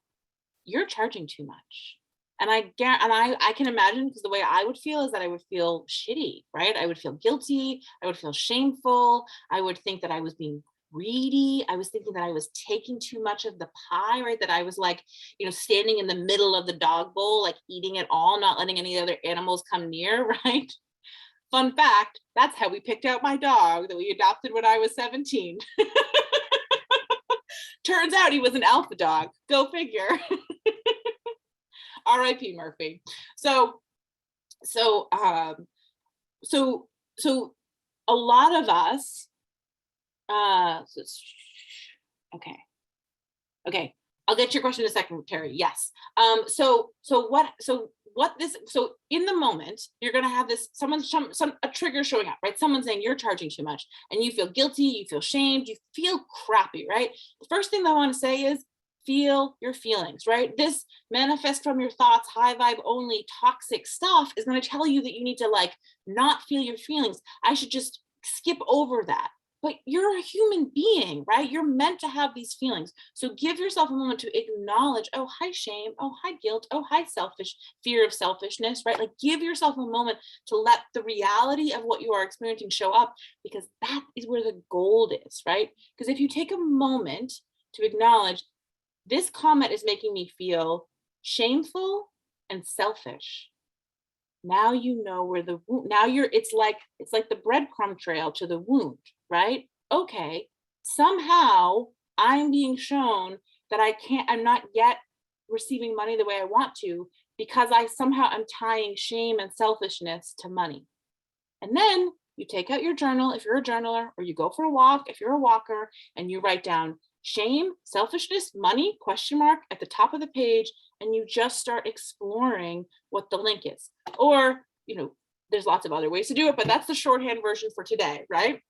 you're charging too much. And I can imagine, because the way I would feel is that I would feel shitty, right? I would feel guilty. I would feel shameful. I would think that I was being greedy. I was thinking that I was taking too much of the pie, right? That I was like, standing in the middle of the dog bowl, like eating it all, not letting any other animals come near, right? Fun fact, that's how we picked out my dog that we adopted when I was 17. Turns out he was an alpha dog. Go figure. R.I.P. Murphy. So a lot of us, okay. I'll get to your question in a second, Terry. Yes. So in the moment, you're going to have this, a trigger showing up, right? Someone saying you're charging too much and you feel guilty, you feel shamed, you feel crappy, right? The first thing that I want to say is feel your feelings, right? This manifest from your thoughts, high vibe only, toxic stuff is going to tell you that you need to like not feel your feelings. I should just skip over that. But you're a human being, right? You're meant to have these feelings. So give yourself a moment to acknowledge, oh, hi, shame. Oh, hi, guilt. Oh, hi, fear of selfishness, right? Like give yourself a moment to let the reality of what you are experiencing show up, because that is where the gold is, right? Because if you take a moment to acknowledge, this comment is making me feel shameful and selfish. Now you know where the wound, it's like the breadcrumb trail to the wound, right? Okay, somehow I'm being shown that I'm not yet receiving money the way I want to, because I somehow am tying shame and selfishness to money. And then you take out your journal if you're a journaler, or you go for a walk if you're a walker, and you write down shame, selfishness, money, question mark at the top of the page, and you just start exploring what the link is. Or, there's lots of other ways to do it, but that's the shorthand version for today, right?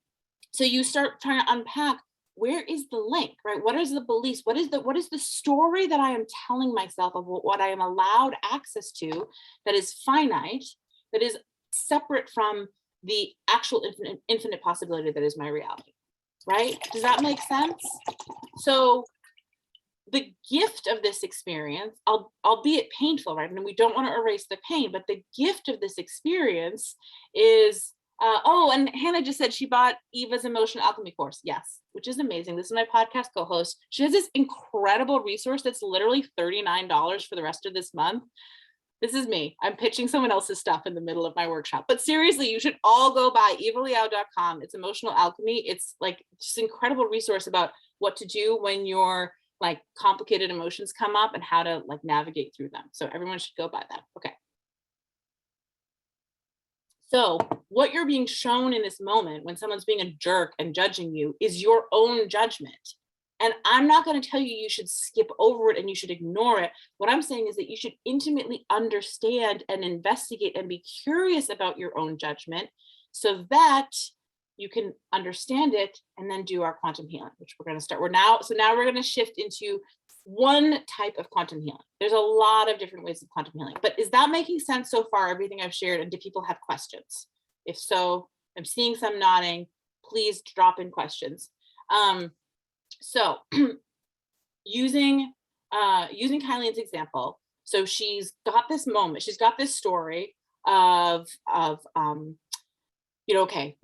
So you start trying to unpack, where is the link, right? What is the beliefs? What is the story that I am telling myself of what I am allowed access to that is finite, that is separate from the actual infinite possibility that is my reality, right? Does that make sense? So the gift of this experience, albeit painful, right? And we don't want to erase the pain, but the gift of this experience is, and Hannah just said she bought Eva's Emotional Alchemy course. Yes, which is amazing. This is my podcast co-host. She has this incredible resource that's literally $39 for the rest of this month. This is me. I'm pitching someone else's stuff in the middle of my workshop. But seriously, you should all go buy evaliao.com. It's Emotional Alchemy. It's like just an incredible resource about what to do when your like complicated emotions come up and how to like navigate through them. So everyone should go buy that. Okay. So what you're being shown in this moment when someone's being a jerk and judging you is your own judgment. And I'm not going to tell you you should skip over it and you should ignore it. What I'm saying is that you should intimately understand and investigate and be curious about your own judgment so that you can understand it and then do our quantum healing, which we're going to start. So now we're going to shift into one type of quantum healing. There's a lot of different ways of quantum healing, but is that making sense so far, everything I've shared? And do people have questions? If so, I'm seeing some nodding. Please drop in questions. So using Kylene's example, so she's got this moment, she's got this story of okay,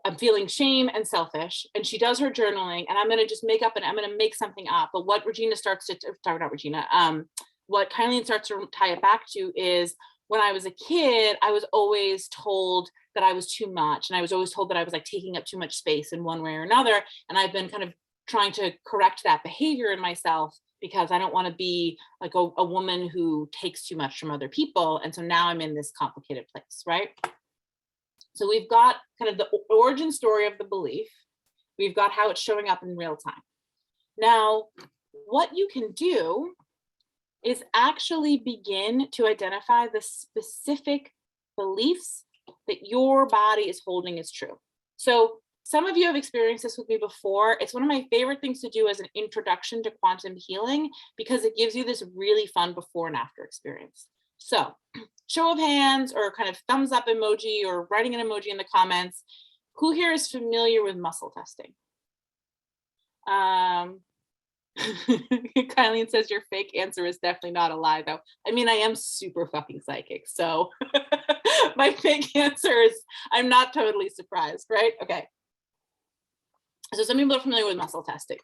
I'm feeling shame and selfish, and she does her journaling, and I'm going to just I'm going to make something up. But what what Kylene starts to tie it back to is, when I was a kid, I was always told that I was too much. And I was always told that I was like taking up too much space in one way or another. And I've been kind of trying to correct that behavior in myself because I don't want to be like a woman who takes too much from other people. And so now I'm in this complicated place, right? So we've got kind of the origin story of the belief. We've got how it's showing up in real time. Now, what you can do is actually begin to identify the specific beliefs that your body is holding as true. So some of you have experienced this with me before. It's one of my favorite things to do as an introduction to quantum healing because it gives you this really fun before and after experience. So show of hands or kind of thumbs up emoji or writing an emoji in the comments. Who here is familiar with muscle testing? Kylie says your fake answer is definitely not a lie, though. I mean, I am super fucking psychic, so my fake answer is I'm not totally surprised, right? Okay. So some people are familiar with muscle testing.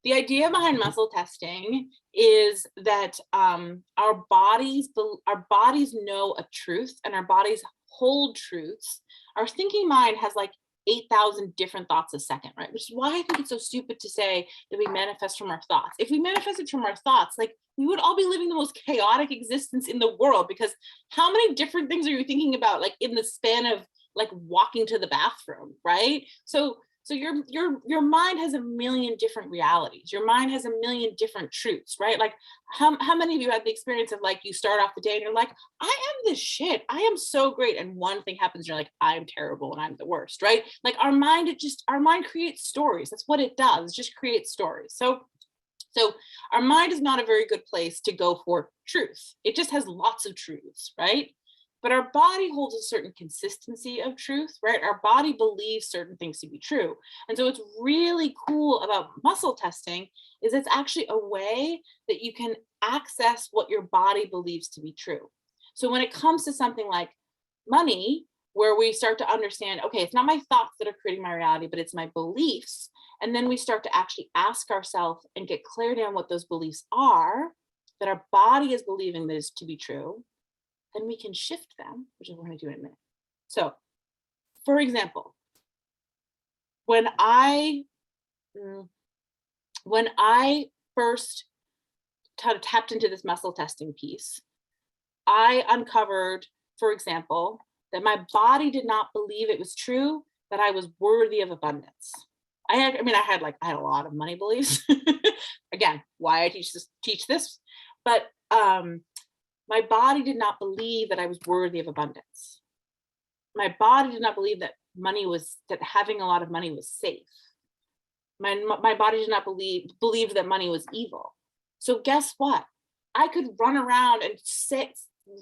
The idea behind muscle testing is that our bodies know a truth, and our bodies hold truths. Our thinking mind has like 8,000 different thoughts a second, right? Which is why I think it's so stupid to say that we manifest from our thoughts. If we manifested from our thoughts, like we would all be living the most chaotic existence in the world, because how many different things are you thinking about, like in the span of like walking to the bathroom, right? So your mind has a million different realities. Your mind has a million different truths, right? Like how many of you had the experience of like you start off the day and you're like, I am this shit, I am so great, and one thing happens, you're like, I'm terrible and I'm the worst, right? Like our mind creates stories. That's what it does. It just creates stories. So our mind is not a very good place to go for truth. It just has lots of truths, right? But our body holds a certain consistency of truth, right? Our body believes certain things to be true. And so what's really cool about muscle testing is it's actually a way that you can access what your body believes to be true. So when it comes to something like money, where we start to understand, okay, it's not my thoughts that are creating my reality, but it's my beliefs. And then we start to actually ask ourselves and get clarity on what those beliefs are, that our body is believing this to be true. Then we can shift them, which is what we're going to do in a minute. So, for example, when I first tapped into this muscle testing piece, I uncovered, for example, that my body did not believe it was true that I was worthy of abundance. I had a lot of money beliefs. Again, why I teach this, but my body did not believe that I was worthy of abundance. My body did not believe that having a lot of money was safe. My body did not believe that money was evil. So guess what? I could run around and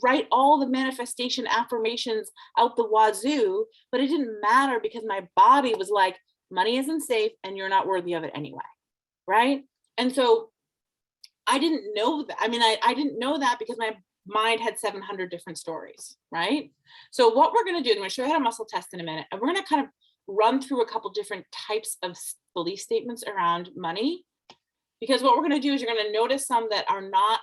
write all the manifestation affirmations out the wazoo, but it didn't matter because my body was like, money isn't safe and you're not worthy of it anyway, right? And so I didn't know that. I mean, I didn't know that because my mind had 700 different stories, right? So what we're going to do, I'm going to show you how to muscle test in a minute, and we're going to kind of run through a couple different types of belief statements around money, because what we're going to do is you're going to notice some that are not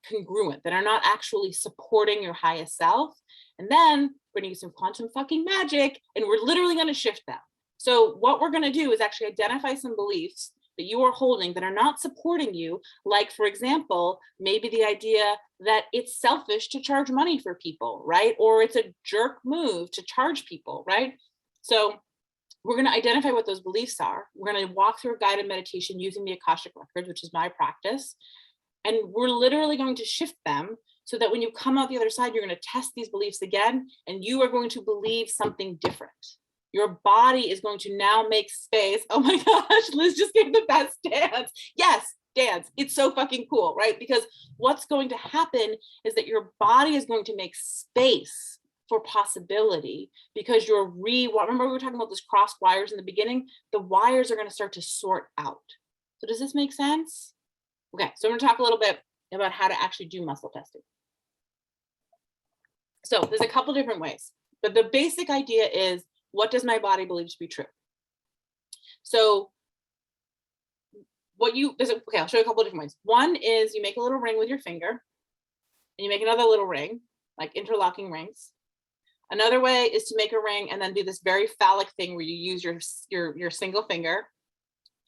congruent, that are not actually supporting your highest self. And then we're going to use some quantum fucking magic, and we're literally going to shift them. So what we're going to do is actually identify some beliefs that you are holding that are not supporting you. Like, for example, maybe the idea that it's selfish to charge money for people, right? Or it's a jerk move to charge people, right? So we're going to identify what those beliefs are. We're going to walk through a guided meditation using the Akashic Records, which is my practice. And we're literally going to shift them so that when you come out the other side, you're going to test these beliefs again, and you are going to believe something different. Your body is going to now make space. Oh my gosh, Liz just gave the best dance. Yes, dance. It's so fucking cool, right? Because what's going to happen is that your body is going to make space for possibility, because remember we were talking about those crossed wires in the beginning? The wires are going to start to sort out. So does this make sense? Okay, so I'm going to talk a little bit about how to actually do muscle testing. So there's a couple different ways, but the basic idea is, what does my body believe to be true? So I'll show you a couple of different ways. One is you make a little ring with your finger, and you make another little ring, like interlocking rings. Another way is to make a ring and then do this very phallic thing where you use your single finger.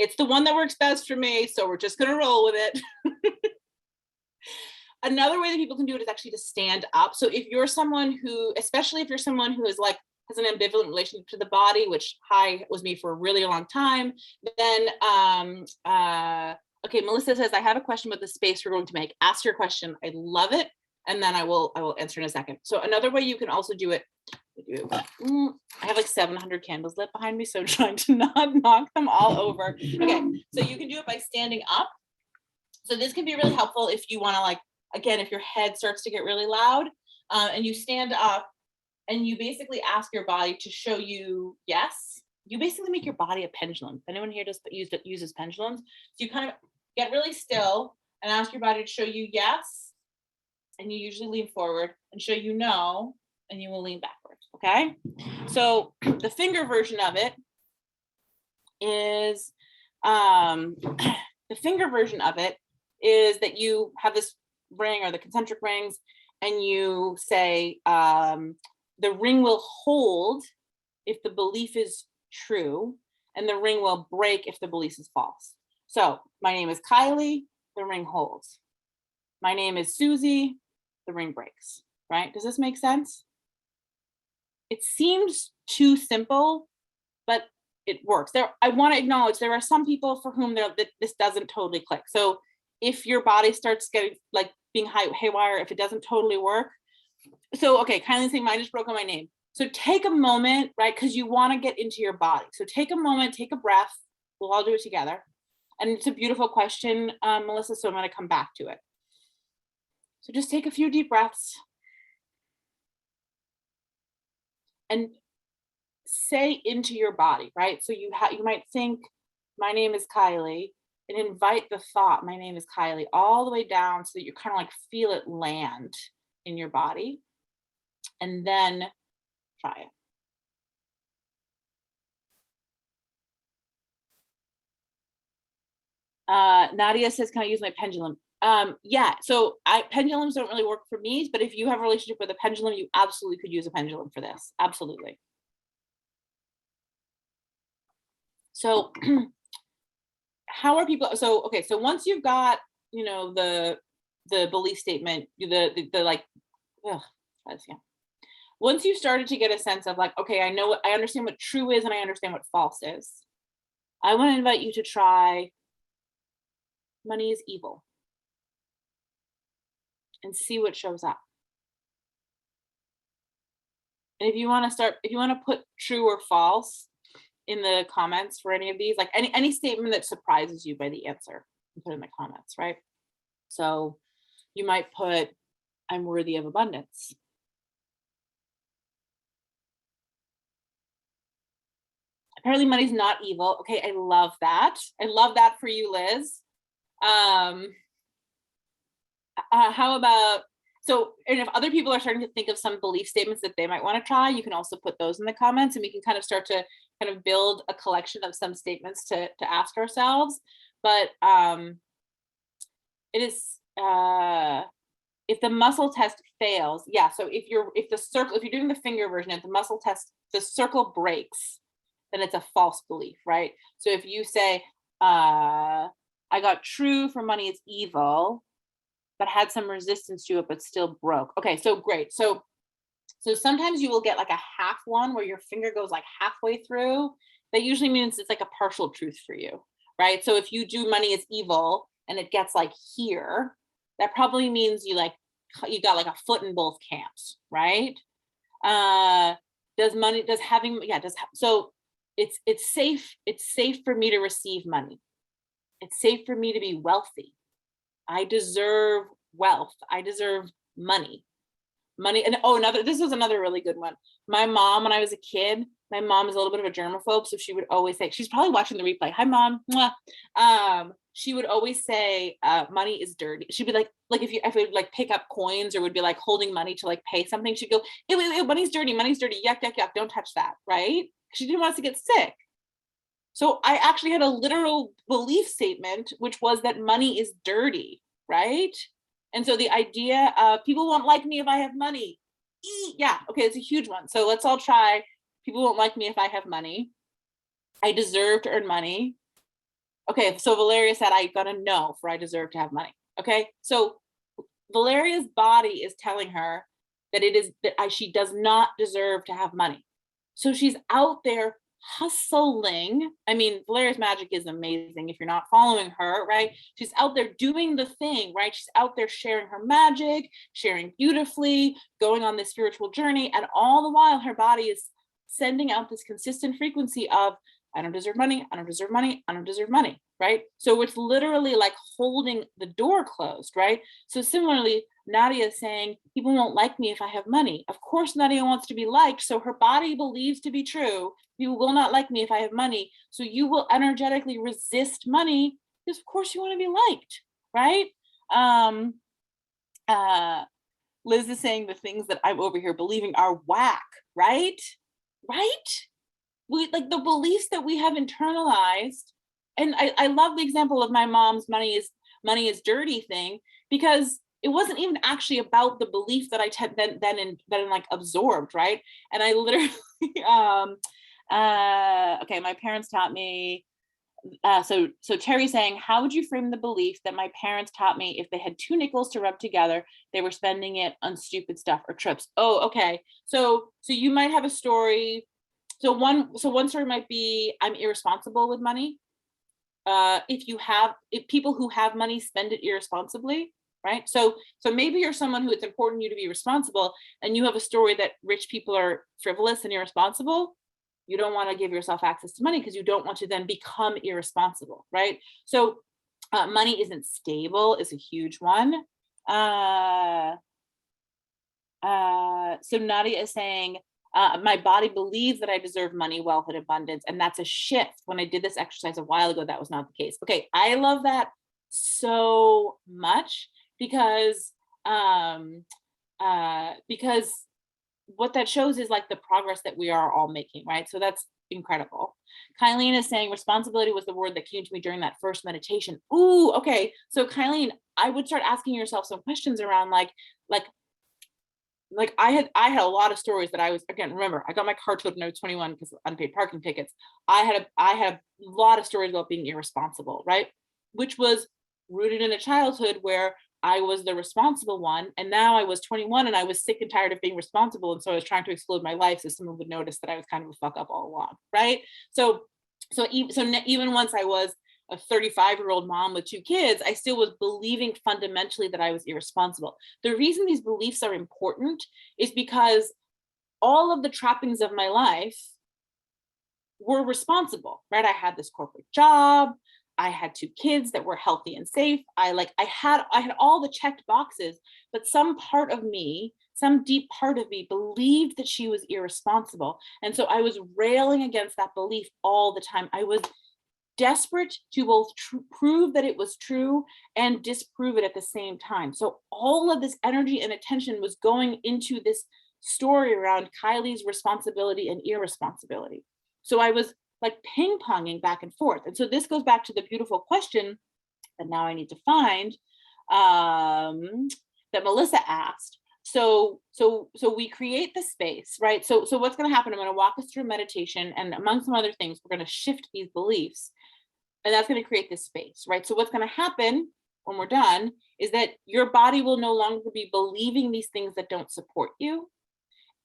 It's the one that works best for me, so we're just gonna roll with it. Another way that people can do it is actually to stand up. So if you're someone who, especially if you're someone who is like, has an ambivalent relationship to the body, which was me for a really long time, then, okay, Melissa says, I have a question about the space we're going to make. Ask your question, I love it. And then I will answer in a second. So another way you can also do it, I have like 700 candles lit behind me, so I'm trying to not knock them all over. Okay, so you can do it by standing up. So this can be really helpful if you want to, like, again, if your head starts to get really loud, and you stand up and you basically ask your body to show you yes. You basically make your body a pendulum. If anyone here uses pendulums, so you kind of get really still and ask your body to show you yes, and you usually lean forward, and show you no, and you will lean backwards. Okay, so the finger version of it is that you have this ring, or the concentric rings, and you say the ring will hold if the belief is true, and the ring will break if the belief is false. So my name is Kylie, the ring holds. My name is Susie, the ring breaks, right? Does this make sense? It seems too simple, but it works. I want to acknowledge there are some people for whom this doesn't totally click. So if your body starts getting like being haywire, if it doesn't totally work. So, okay, kindly saying mine just broke on my name. So take a moment, right? Because you want to get into your body. So take a moment, take a breath. We'll all do it together. And it's a beautiful question, Melissa, so I'm going to come back to it. So just take a few deep breaths and say into your body, right? So you might think, my name is Kylie, and invite the thought, my name is Kylie, all the way down so that you kind of like feel it land in your body, and then try it. Nadia says, can I use my pendulum? Yeah, so pendulums don't really work for me, but if you have a relationship with a pendulum, you absolutely could use a pendulum for this. Absolutely. So how are people, so okay, so once you've got, you know, the belief statement, the like, once you started to get a sense of like, okay, I understand what true is and I understand what false is, I want to invite you to try money is evil and see what shows up. And if you want to put true or false in the comments for any of these, like any statement that surprises you by the answer, you put in the comments, right? So you might put, I'm worthy of abundance. Apparently money's not evil. Okay, I love that. I love that for you, Liz. How about, so, and if other people are starting to think of some belief statements that they might want to try, you can also put those in the comments, and we can kind of start to kind of build a collection of some statements to ask ourselves. But it is, if the muscle test fails, yeah, so if you're doing the finger version, if the muscle test, the circle breaks, then it's a false belief, right? So if you say, I got true for money is evil, but had some resistance to it, but still broke. Okay, so great. So sometimes you will get like a half one where your finger goes like halfway through. That usually means it's like a partial truth for you, right? So if you do money is evil and it gets like here, that probably means you got like a foot in both camps, right? Does having, yeah, so it's safe for me to receive money. It's safe for me to be wealthy. I deserve wealth. I deserve money. And this was another really good one. My mom, when I was a kid, my mom is a little bit of a germaphobe, so she would always say, she's probably watching the replay, hi mom. She would always say, money is dirty. She'd be like if I would like pick up coins or would be like holding money to like pay something, she'd go, ew, money's dirty, yuck, don't touch that, right? She didn't want us to get sick. So I actually had a literal belief statement, which was that money is dirty, right? And so the idea of people won't like me if I have money. Yeah, okay, it's a huge one. So let's all try. People won't like me if I have money. I deserve to earn money. Okay, so Valeria said I got a no for I deserve to have money. Okay, so Valeria's body is telling her that she does not deserve to have money. So she's out there hustling. I mean, Valeria's magic is amazing if you're not following her, right? She's out there doing the thing, right? She's out there sharing her magic, sharing beautifully, going on this spiritual journey. And all the while, her body is sending out this consistent frequency of, I don't deserve money, I don't deserve money, I don't deserve money, right? So it's literally like holding the door closed, right? So similarly, Nadia is saying, people won't like me if I have money. Of course, Nadia wants to be liked. So her body believes to be true. People will not like me if I have money. So you will energetically resist money because of course you want to be liked, right? Liz is saying the things that I'm over here believing are whack, right? Right? We like the beliefs that we have internalized. And I love the example of my mom's money is dirty thing, because it wasn't even actually about the belief that I then like absorbed, right? And I literally, okay, my parents taught me. So Terry's saying, how would you frame the belief that my parents taught me if they had 2 nickels to rub together, they were spending it on stupid stuff or trips? Oh, okay. So you might have a story. So one story might be, I'm irresponsible with money. If people who have money spend it irresponsibly, right? So maybe you're someone who it's important to you to be responsible, and you have a story that rich people are frivolous and irresponsible. You don't want to give yourself access to money because you don't want to then become irresponsible, right? So money isn't stable is a huge one. So Nadia is saying, my body believes that I deserve money, wealth, and abundance. And that's a shift. When I did this exercise a while ago, that was not the case. Okay, I love that so much because what that shows is like the progress that we are all making, right? So that's incredible. Kylene is saying responsibility was the word that came to me during that first meditation. Ooh, okay. So Kylene, I would start asking yourself some questions around like I had a lot of stories that I was, again, remember, I got my car towed when I was 21 because of unpaid parking tickets. I had a lot of stories about being irresponsible, right? Which was rooted in a childhood where I was the responsible one. And now I was 21 and I was sick and tired of being responsible. And so I was trying to explode my life so someone would notice that I was kind of a fuck up all along, right? So even once I was a 35-year-old mom with 2 kids, I still was believing fundamentally that I was irresponsible. The reason these beliefs are important is because all of the trappings of my life were responsible, right? I had this corporate job. I had 2 kids that were healthy and safe. I had all the checked boxes, but some part of me, some deep part of me believed that she was irresponsible. And so I was railing against that belief all the time. I was desperate to both prove that it was true and disprove it at the same time. So all of this energy and attention was going into this story around Kylie's responsibility and irresponsibility. So I was like ping-ponging back and forth. And so this goes back to the beautiful question that now I need to find, that Melissa asked. So we create the space, right? So what's going to happen? I'm going to walk us through meditation, and among some other things, we're going to shift these beliefs. And that's going to create this space, right? So what's going to happen when we're done is that your body will no longer be believing these things that don't support you,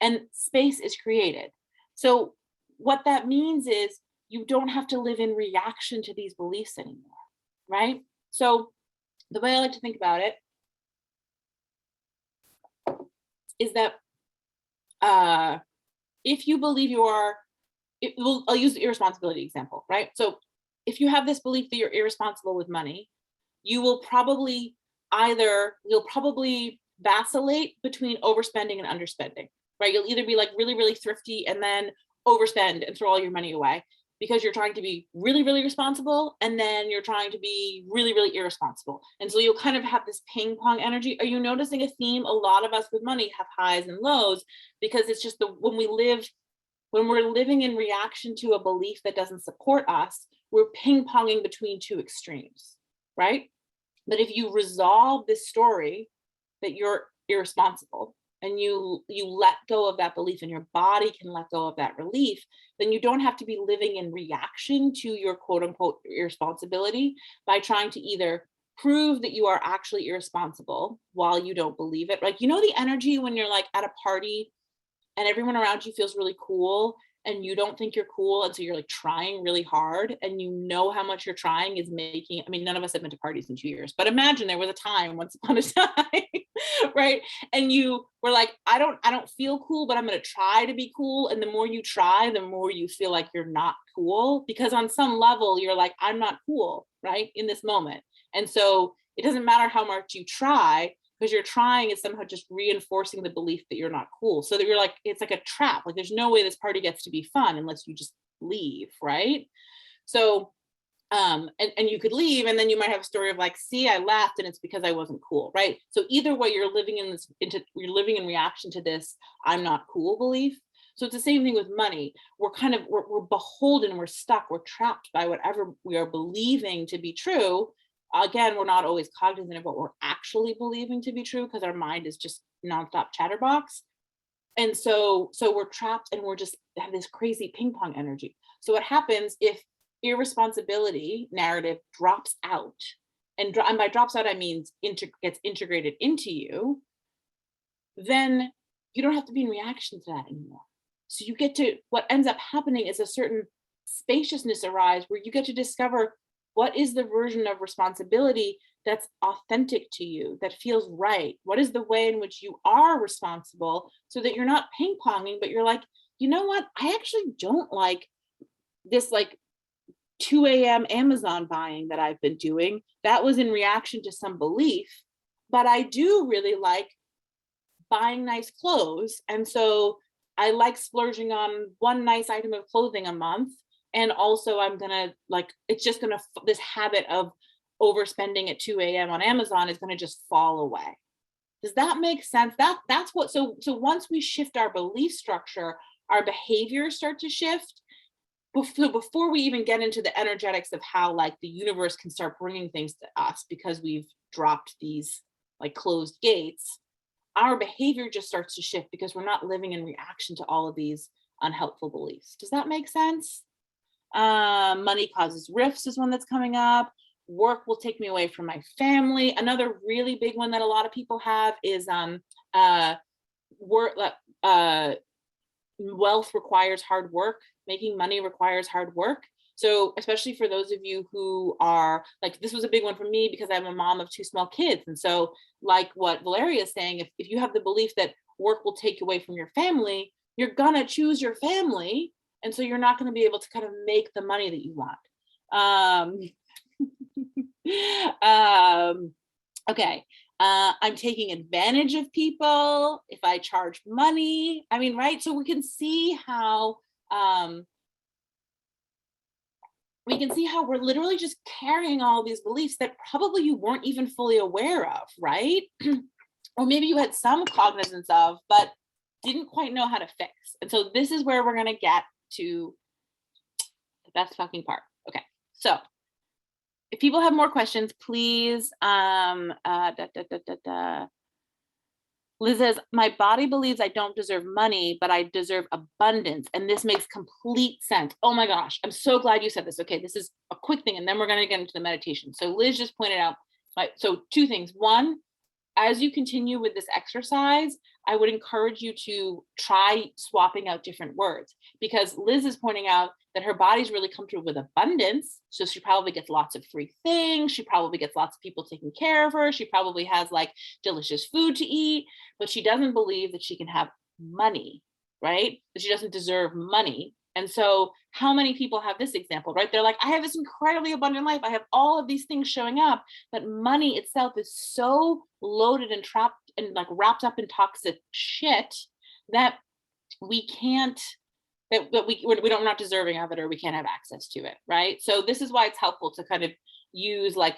and space is created. So what that means is you don't have to live in reaction to these beliefs anymore, right? So the way I like to think about it is that if you believe you are, I'll use the irresponsibility example, right? So if you have this belief that you're irresponsible with money, you'll probably vacillate between overspending and underspending, right? You'll either be like really, really thrifty and then overspend and throw all your money away because you're trying to be really, really responsible, and then you're trying to be really, really irresponsible. And so you'll kind of have this ping pong energy. Are you noticing a theme? A lot of us with money have highs and lows because it's just when we're living in reaction to a belief that doesn't support us, we're ping ponging between two extremes, right? But if you resolve this story that you're irresponsible, and you let go of that belief, and your body can let go of that relief, then you don't have to be living in reaction to your quote unquote irresponsibility by trying to either prove that you are actually irresponsible while you don't believe it. Like, the energy when you're like at a party and everyone around you feels really cool and you don't think you're cool, and so you're like trying really hard, and how much you're trying is making, I mean, none of us have been to parties in 2 years, but imagine there was a time once upon a time, right? And you were like, I don't feel cool, but I'm going to try to be cool. And the more you try, the more you feel like you're not cool, because on some level you're like, I'm not cool, right, in this moment. And so it doesn't matter how much you try, because you're trying is somehow just reinforcing the belief that you're not cool. So that you're like, it's like a trap. Like, there's no way this party gets to be fun unless you just leave, right? So and you could leave, and then you might have a story of like, see, I left and it's because I wasn't cool, right? So either way, you're living in reaction to this I'm not cool belief. So it's the same thing with money. We're beholden, we're stuck, we're trapped by whatever we are believing to be true. Again, we're not always cognizant of what we're actually believing to be true, because our mind is just nonstop chatterbox. And so we're trapped, and we're just have this crazy ping pong energy. So what happens if irresponsibility narrative drops out, and by drops out I mean gets integrated into you, then you don't have to be in reaction to that anymore. So you get to, what ends up happening is a certain spaciousness arise where you get to discover what is the version of responsibility that's authentic to you, that feels right. What is the way in which you are responsible, so that you're not ping ponging, but you're like, you know what? I actually don't like this like 2 a.m. Amazon buying that I've been doing. That was in reaction to some belief, but I do really like buying nice clothes. And so I like splurging on one nice item of clothing a month. And also I'm gonna like, it's just gonna, this habit of overspending at 2 a.m. on Amazon is gonna just fall away. Does that make sense? That's what, so once we shift our belief structure, our behaviors start to shift. Before we even get into the energetics of how like the universe can start bringing things to us because we've dropped these like closed gates, our behavior just starts to shift because we're not living in reaction to all of these unhelpful beliefs. Does that make sense? Money causes rifts is one that's coming up. Work will take me away from my family. Another really big one that a lot of people have is wealth requires hard work. Making money requires hard work. So especially for those of you who are like, this was a big one for me because I'm a mom of 2 small kids. And so like what Valeria is saying, if you have the belief that work will take away from your family, you're gonna choose your family. And so you're not gonna be able to kind of make the money that you want. Okay. I'm taking advantage of people if I charge money. I mean, right? So we can see how we're literally just carrying all these beliefs that probably you weren't even fully aware of, right? Or maybe you had some cognizance of, but didn't quite know how to fix. And so this is where we're going to get to the best fucking part. Okay. So if people have more questions, please Liz says, my body believes I don't deserve money, but I deserve abundance. And this makes complete sense. Oh my gosh, I'm so glad you said this. Okay, this is a quick thing, and then we're going to get into the meditation. So Liz just pointed out, so two things. One, as you continue with this exercise, I would encourage you to try swapping out different words, because Liz is pointing out that her body's really comfortable with abundance. So she probably gets lots of free things. She probably gets lots of people taking care of her. She probably has like delicious food to eat, but she doesn't believe that she can have money, right? That she doesn't deserve money. And so how many people have this example, right? They're like, I have this incredibly abundant life. I have all of these things showing up, but money itself is so loaded and trapped and like wrapped up in toxic shit that we can't, we're not deserving of it, or we can't have access to it, right? So this is why it's helpful to kind of use like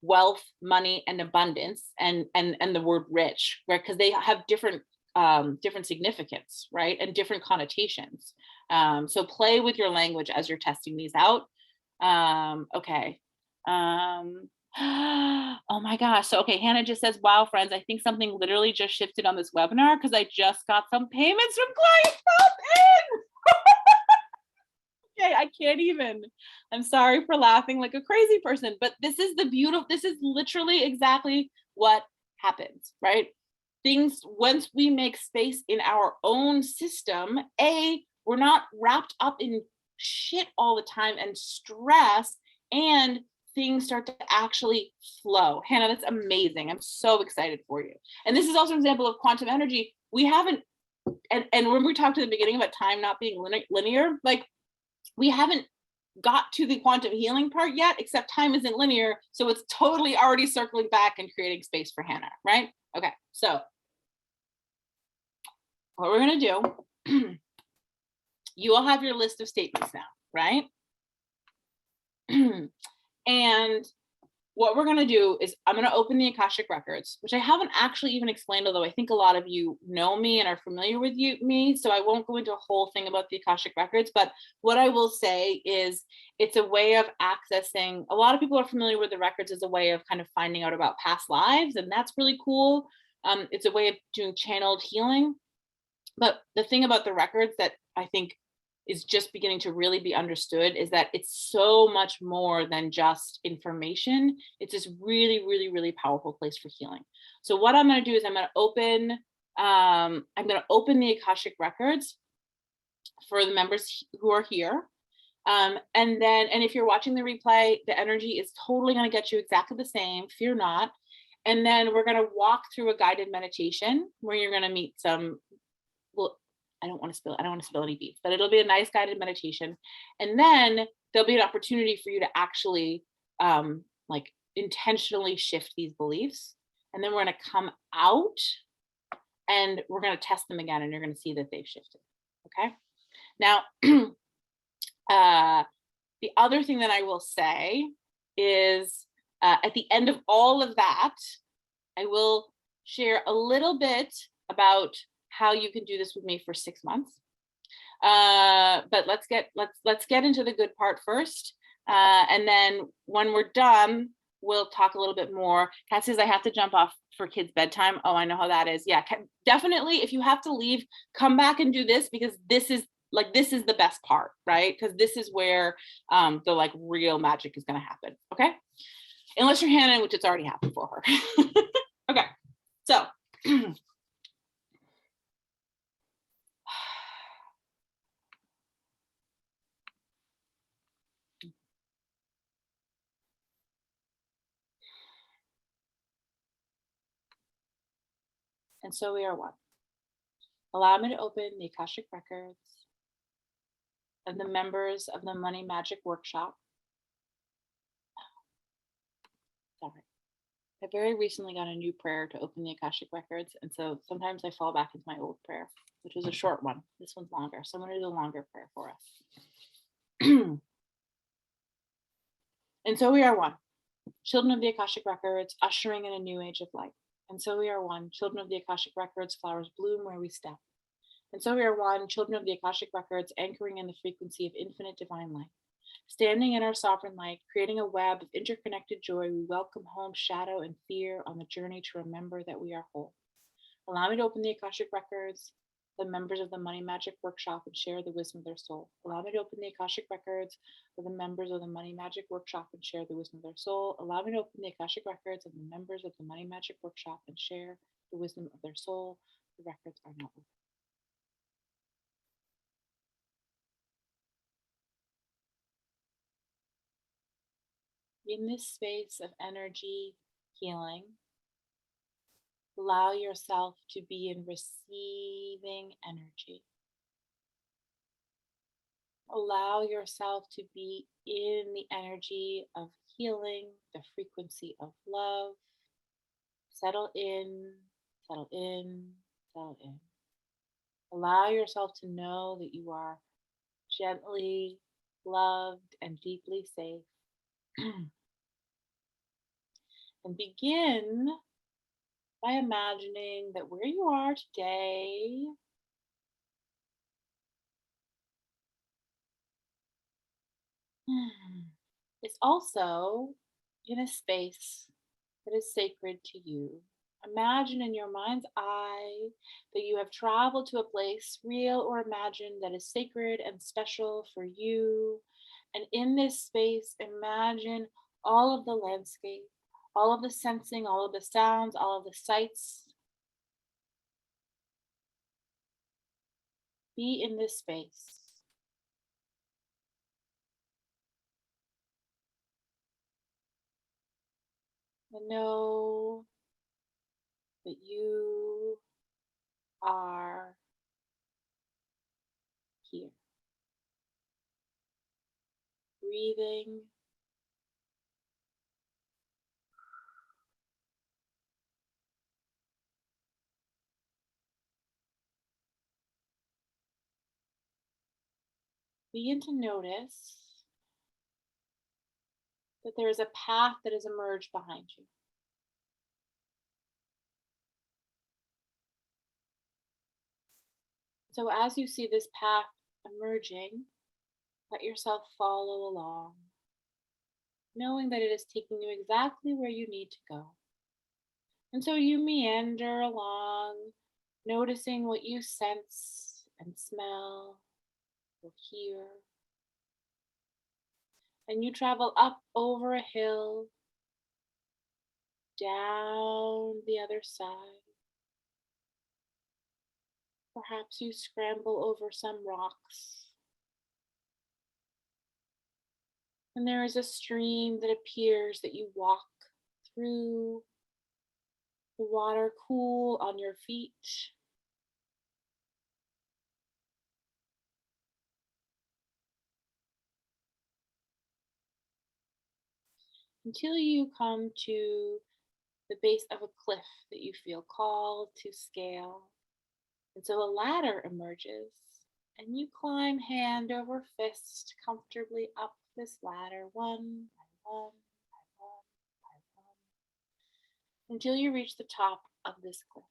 wealth, money, and abundance, and the word rich, right? Because they have different significance, right? And different connotations. So play with your language as you're testing these out. Okay. Oh my gosh. So, okay, Hannah just says, wow, friends, I think something literally just shifted on this webinar because I just got some payments from clients in. Okay, I can't even. I'm sorry for laughing like a crazy person, but this is this is literally exactly what happens, right? Things, once we make space in our own system, we're not wrapped up in shit all the time and stress, and things start to actually flow. Hannah, that's amazing. I'm so excited for you. And this is also an example of quantum energy. We haven't, and when we talked at the beginning about time not being linear, like we haven't got to the quantum healing part yet, except time isn't linear. So it's totally already circling back and creating space for Hannah, right? Okay, so what we're going to do, you all have your list of statements now, right? And what we're going to do is I'm going to open the Akashic Records, which I haven't actually even explained, although I think a lot of you know me and are familiar with me. So I won't go into a whole thing about the Akashic Records. But what I will say is it's a way of accessing, a lot of people are familiar with the records as a way of kind of finding out about past lives. And that's really cool. It's a way of doing channeled healing. But the thing about the records that I think is just beginning to really be understood is that it's so much more than just information. It's this really, really, really powerful place for healing. So what I'm going to do is I'm going to open the Akashic Records for the members who are here. And if you're watching the replay, the energy is totally going to get you exactly the same. Fear not. And then we're going to walk through a guided meditation where you're going to meet some, well, I don't want to spill any beats, but it'll be a nice guided meditation. And then there'll be an opportunity for you to actually like intentionally shift these beliefs. And then we're going to come out and we're going to test them again, and you're going to see that they've shifted. Okay. Now, the other thing that I will say is at the end of all of that, I will share a little bit about how you can do this with me for 6 months. But let's get into the good part first. And then when we're done, we'll talk a little bit more. Kat says I have to jump off for kids' bedtime. Oh, I know how that is. Yeah, definitely. If you have to leave, come back and do this, because this is the best part, right? Because this is where the like real magic is going to happen. Okay, unless you're Hannah, which it's already happened for her. Okay, so. And so we are one. Allow me to open the Akashic Records of the members of the Money Magic Workshop. Sorry. I very recently got a new prayer to open the Akashic Records, and so sometimes I fall back into my old prayer, which was a short one. This one's longer, so I'm going to do a longer prayer for us. And so we are one. Children of the Akashic Records, ushering in a new age of light. And so we are one. Children of the Akashic Records, flowers bloom where we step. And so we are one. Children of the Akashic Records, anchoring in the frequency of infinite divine light. Standing in our sovereign light, creating a web of interconnected joy, we welcome home shadow and fear on the journey to remember that we are whole. Allow me to open the Akashic Records, the members of the Money Magic Workshop, and share the wisdom of their soul. Allow me to open the Akashic Records of the members of the Money Magic Workshop and share the wisdom of their soul. Allow me to open the Akashic Records of the members of the Money Magic Workshop and share the wisdom of their soul. The records are now open. In this space of energy healing, allow yourself to be in receiving energy. Allow yourself to be in the energy of healing, the frequency of love. Settle in, settle in, settle in. Allow yourself to know that you are gently loved and deeply safe. And begin by imagining that where you are today is also in a space that is sacred to you. Imagine in your mind's eye that you have traveled to a place, real or imagined, that is sacred and special for you. And in this space, imagine all of the landscape, all of the sensing, all of the sounds, all of the sights. Be in this space. And know that you are here, breathing, begin to notice that there is a path that has emerged behind you. So as you see this path emerging, let yourself follow along, knowing that it is taking you exactly where you need to go. And so you meander along, noticing what you sense and smell or hear. And you travel up over a hill, down the other side. Perhaps you scramble over some rocks. And there is a stream that appears that you walk through, the water cool on your feet. Until you come to the base of a cliff that you feel called to scale. And so a ladder emerges, and you climb hand over fist comfortably up this ladder, one by one by one by one, until you reach the top of this cliff.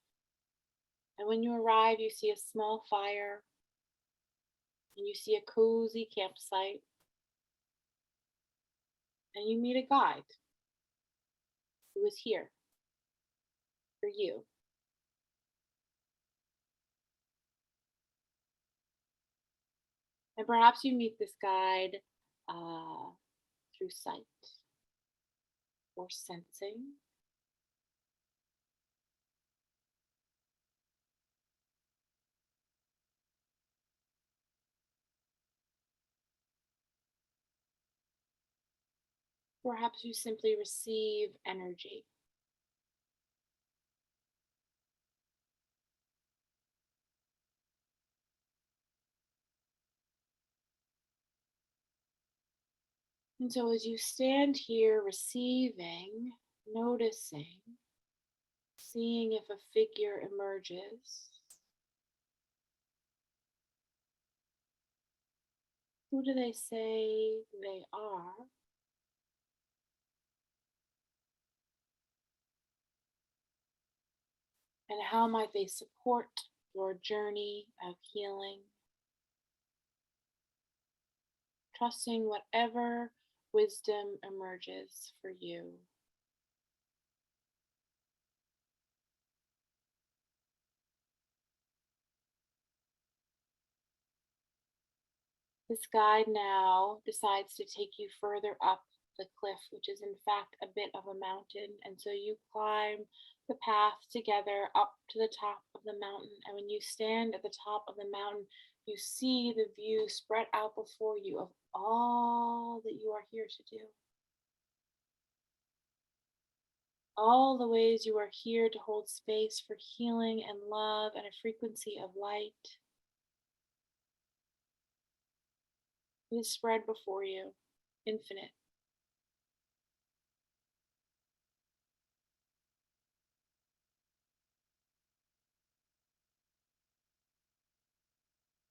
And when you arrive, you see a small fire, and you see a cozy campsite, and you meet a guide who is here for you. And perhaps you meet this guide through sight or sensing. Perhaps you simply receive energy. And so as you stand here receiving, noticing, seeing if a figure emerges, who do they say they are? And how might they support your journey of healing? Trusting whatever wisdom emerges for you. This guide now decides to take you further up the cliff, which is in fact a bit of a mountain. And so you climb the path together up to the top of the mountain. And when you stand at the top of the mountain, you see the view spread out before you of all that you are here to do. All the ways you are here to hold space for healing and love and a frequency of light. It is spread before you, infinite.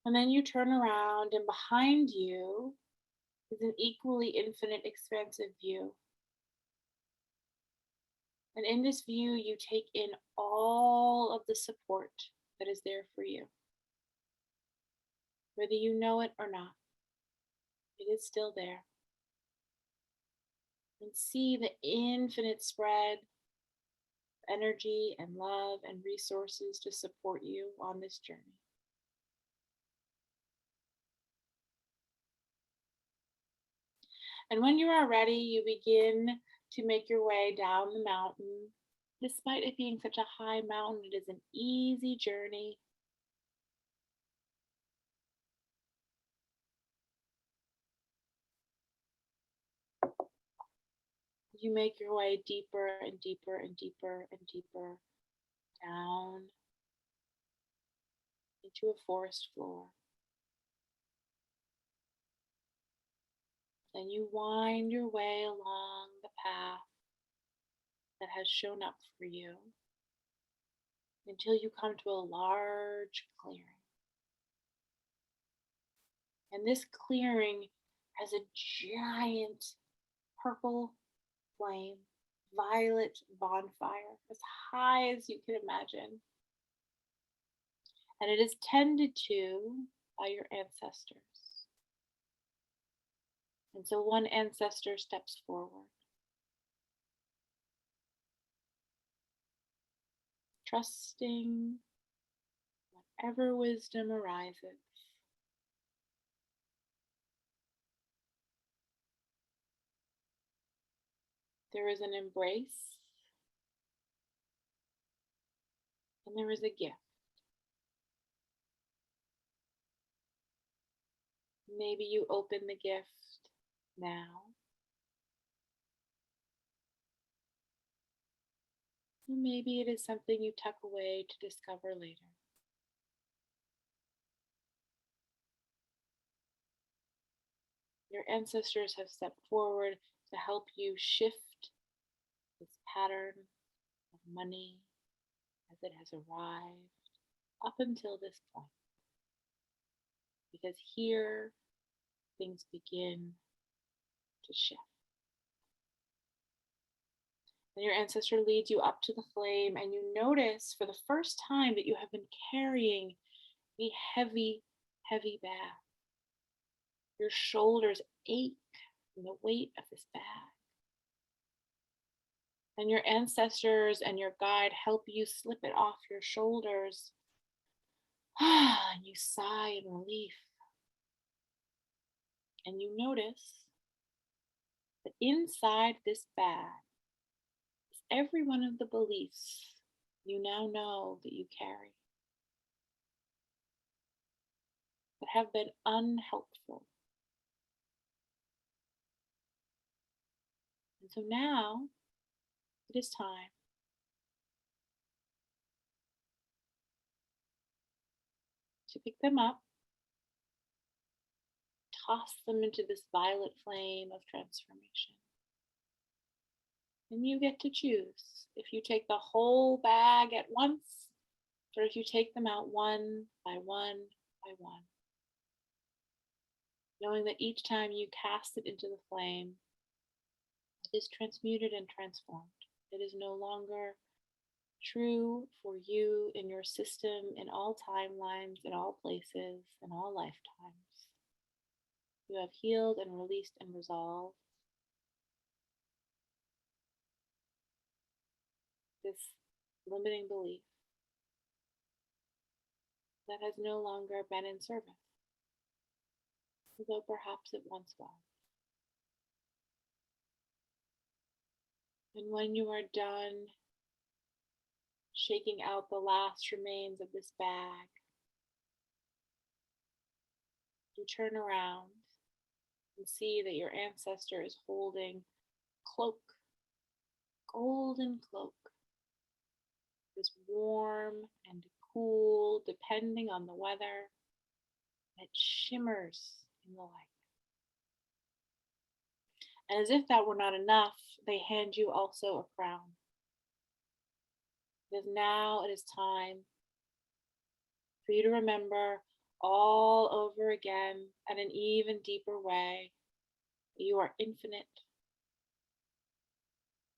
And then you turn around, and behind you is an equally infinite, expansive view. And in this view, you take in all of the support that is there for you. Whether you know it or not, it is still there. And see the infinite spread of energy and love and resources to support you on this journey. And when you are ready, you begin to make your way down the mountain. Despite it being such a high mountain, it is an easy journey. You make your way deeper and deeper and deeper and deeper down into a forest floor. Then you wind your way along the path that has shown up for you until you come to a large clearing. And this clearing has a giant purple flame, violet bonfire, as high as you can imagine. And it is tended to by your ancestors. And so one ancestor steps forward, trusting whatever wisdom arises. There is an embrace, and there is a gift. Maybe you open the gift now. Or maybe it is something you tuck away to discover later. Your ancestors have stepped forward to help you shift this pattern of money as it has arrived up until this point. Because here things begin to shift. And your ancestor leads you up to the flame, and you notice for the first time that you have been carrying a heavy, heavy bag. Your shoulders ache from the weight of this bag. And your ancestors and your guide help you slip it off your shoulders. And you sigh in relief. And you notice that inside this bag is every one of the beliefs you now know that you carry that have been unhelpful. And so now it is time to pick them up, toss them into this violet flame of transformation. And you get to choose if you take the whole bag at once or if you take them out one by one by one. Knowing that each time you cast it into the flame, it is transmuted and transformed. It is no longer true for you in your system, in all timelines, in all places, in all lifetimes. You have healed and released and resolved this limiting belief that has no longer been in service. although perhaps it once was. And when you are done shaking out the last remains of this bag, you turn around and see that your ancestor is holding a cloak, golden cloak. It's warm and cool depending on the weather. It shimmers in the light. And as if that were not enough, they hand you also a crown. Because now it is time for you to remember all over again at an even deeper way that you are infinite,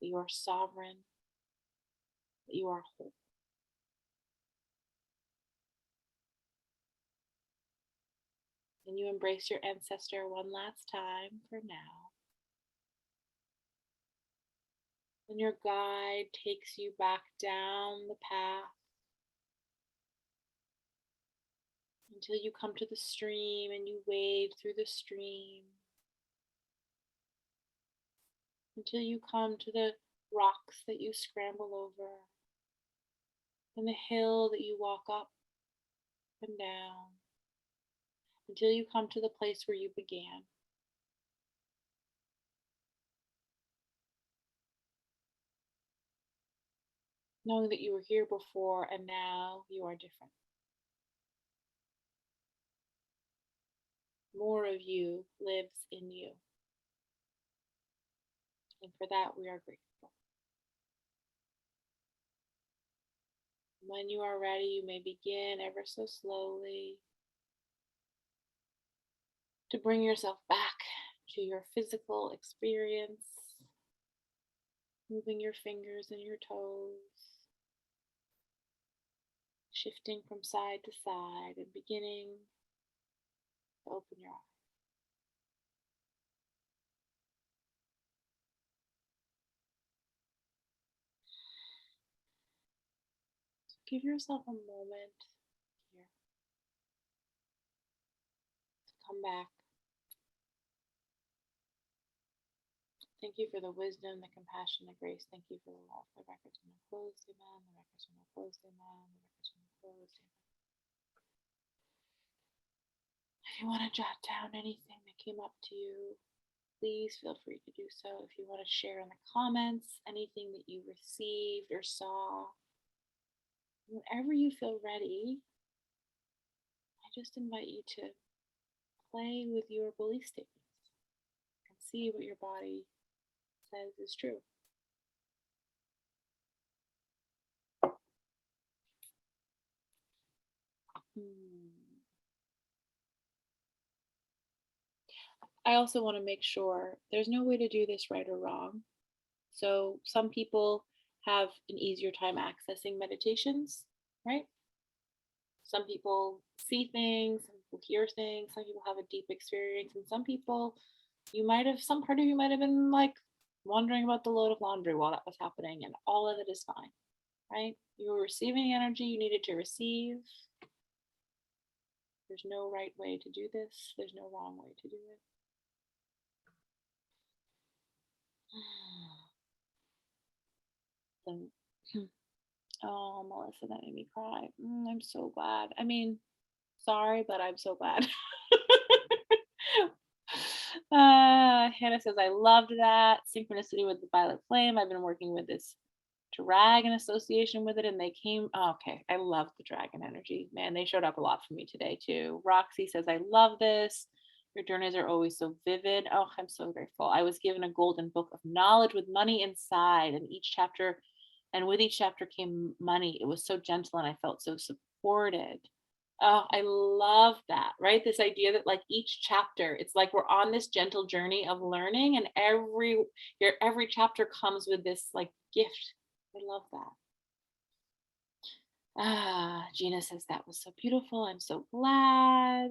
that you are sovereign, that you are whole. And you embrace your ancestor one last time for now. And your guide takes you back down the path until you come to the stream and you wade through the stream. Until you come to the rocks that you scramble over and the hill that you walk up and down. Until you come to the place where you began. Knowing that you were here before and now you are different. More of you lives in you. And for that, we are grateful. When you are ready, you may begin ever so slowly to bring yourself back to your physical experience, moving your fingers and your toes, shifting from side to side and beginning to open your eyes. Give yourself a moment here to come back. Thank you for the wisdom, the compassion, the grace. Thank you for the love. The records are now closed, amen. The records are now closed, amen. The records are now closed, amen. If you want to jot down anything that came up to you, please feel free to do so. If you want to share in the comments anything that you received or saw, whenever you feel ready, I just invite you to play with your belief statements and see what your body says is true. I also want to make sure there's no way to do this right or wrong. So some people have an easier time accessing meditations, right? Some people see things, some people hear things, some people have a deep experience, and some people, some part of you might have been like wondering about the load of laundry while that was happening, and all of it is fine, right? You were receiving the energy you needed to receive. There's no right way to do this, there's no wrong way to do it. Oh, Melissa, that made me cry. I'm so glad. I mean, sorry, but I'm so glad. Hannah says, I loved that. Synchronicity with the violet flame. I've been working with this dragon association with it, and they came. Oh, okay, I love the dragon energy. Man, they showed up a lot for me today, too. Roxy says, I love this. Your journeys are always so vivid. Oh, I'm so grateful. I was given a golden book of knowledge with money inside, and with each chapter came money. It was so gentle, and I felt so supported. Oh, I love that, right? This idea that like each chapter, it's like we're on this gentle journey of learning, and every chapter comes with this like gift. I love that. Gina says that was so beautiful. I'm so glad.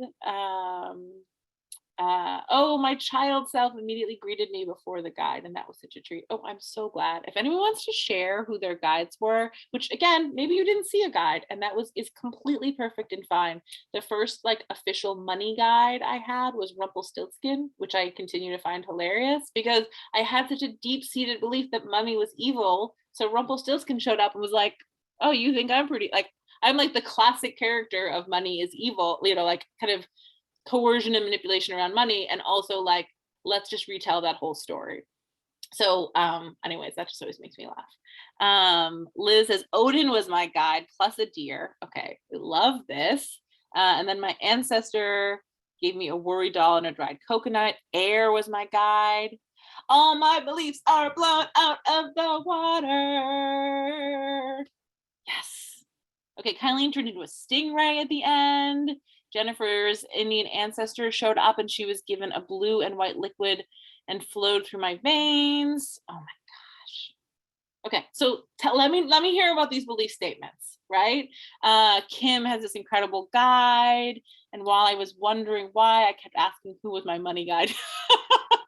Oh, my child self immediately greeted me before the guide, and that was such a treat. Oh, I'm so glad. If anyone wants to share who their guides were, which again, maybe you didn't see a guide, and that is completely perfect and fine. The first like official money guide I had was Rumpelstiltskin, which I continue to find hilarious because I had such a deep-seated belief that money was evil. So Rumpelstiltskin showed up and was like, "Oh, you think I'm pretty like I'm like the classic character of money is evil," like kind of coercion and manipulation around money, and also like let's just retell that whole story. So anyways, that just always makes me laugh. Liz says Odin was my guide plus a deer. Okay, I love this. And then my ancestor gave me a worry doll and a dried coconut. Air was my guide. All my beliefs are blown out of the water. Yes. Okay, Kylie turned into a stingray at the end. Jennifer's Indian ancestor showed up and she was given a blue and white liquid and flowed through my veins. Oh my gosh. Okay, so let me hear about these belief statements, right? Kim has this incredible guide, and while I was wondering why, I kept asking who was my money guide.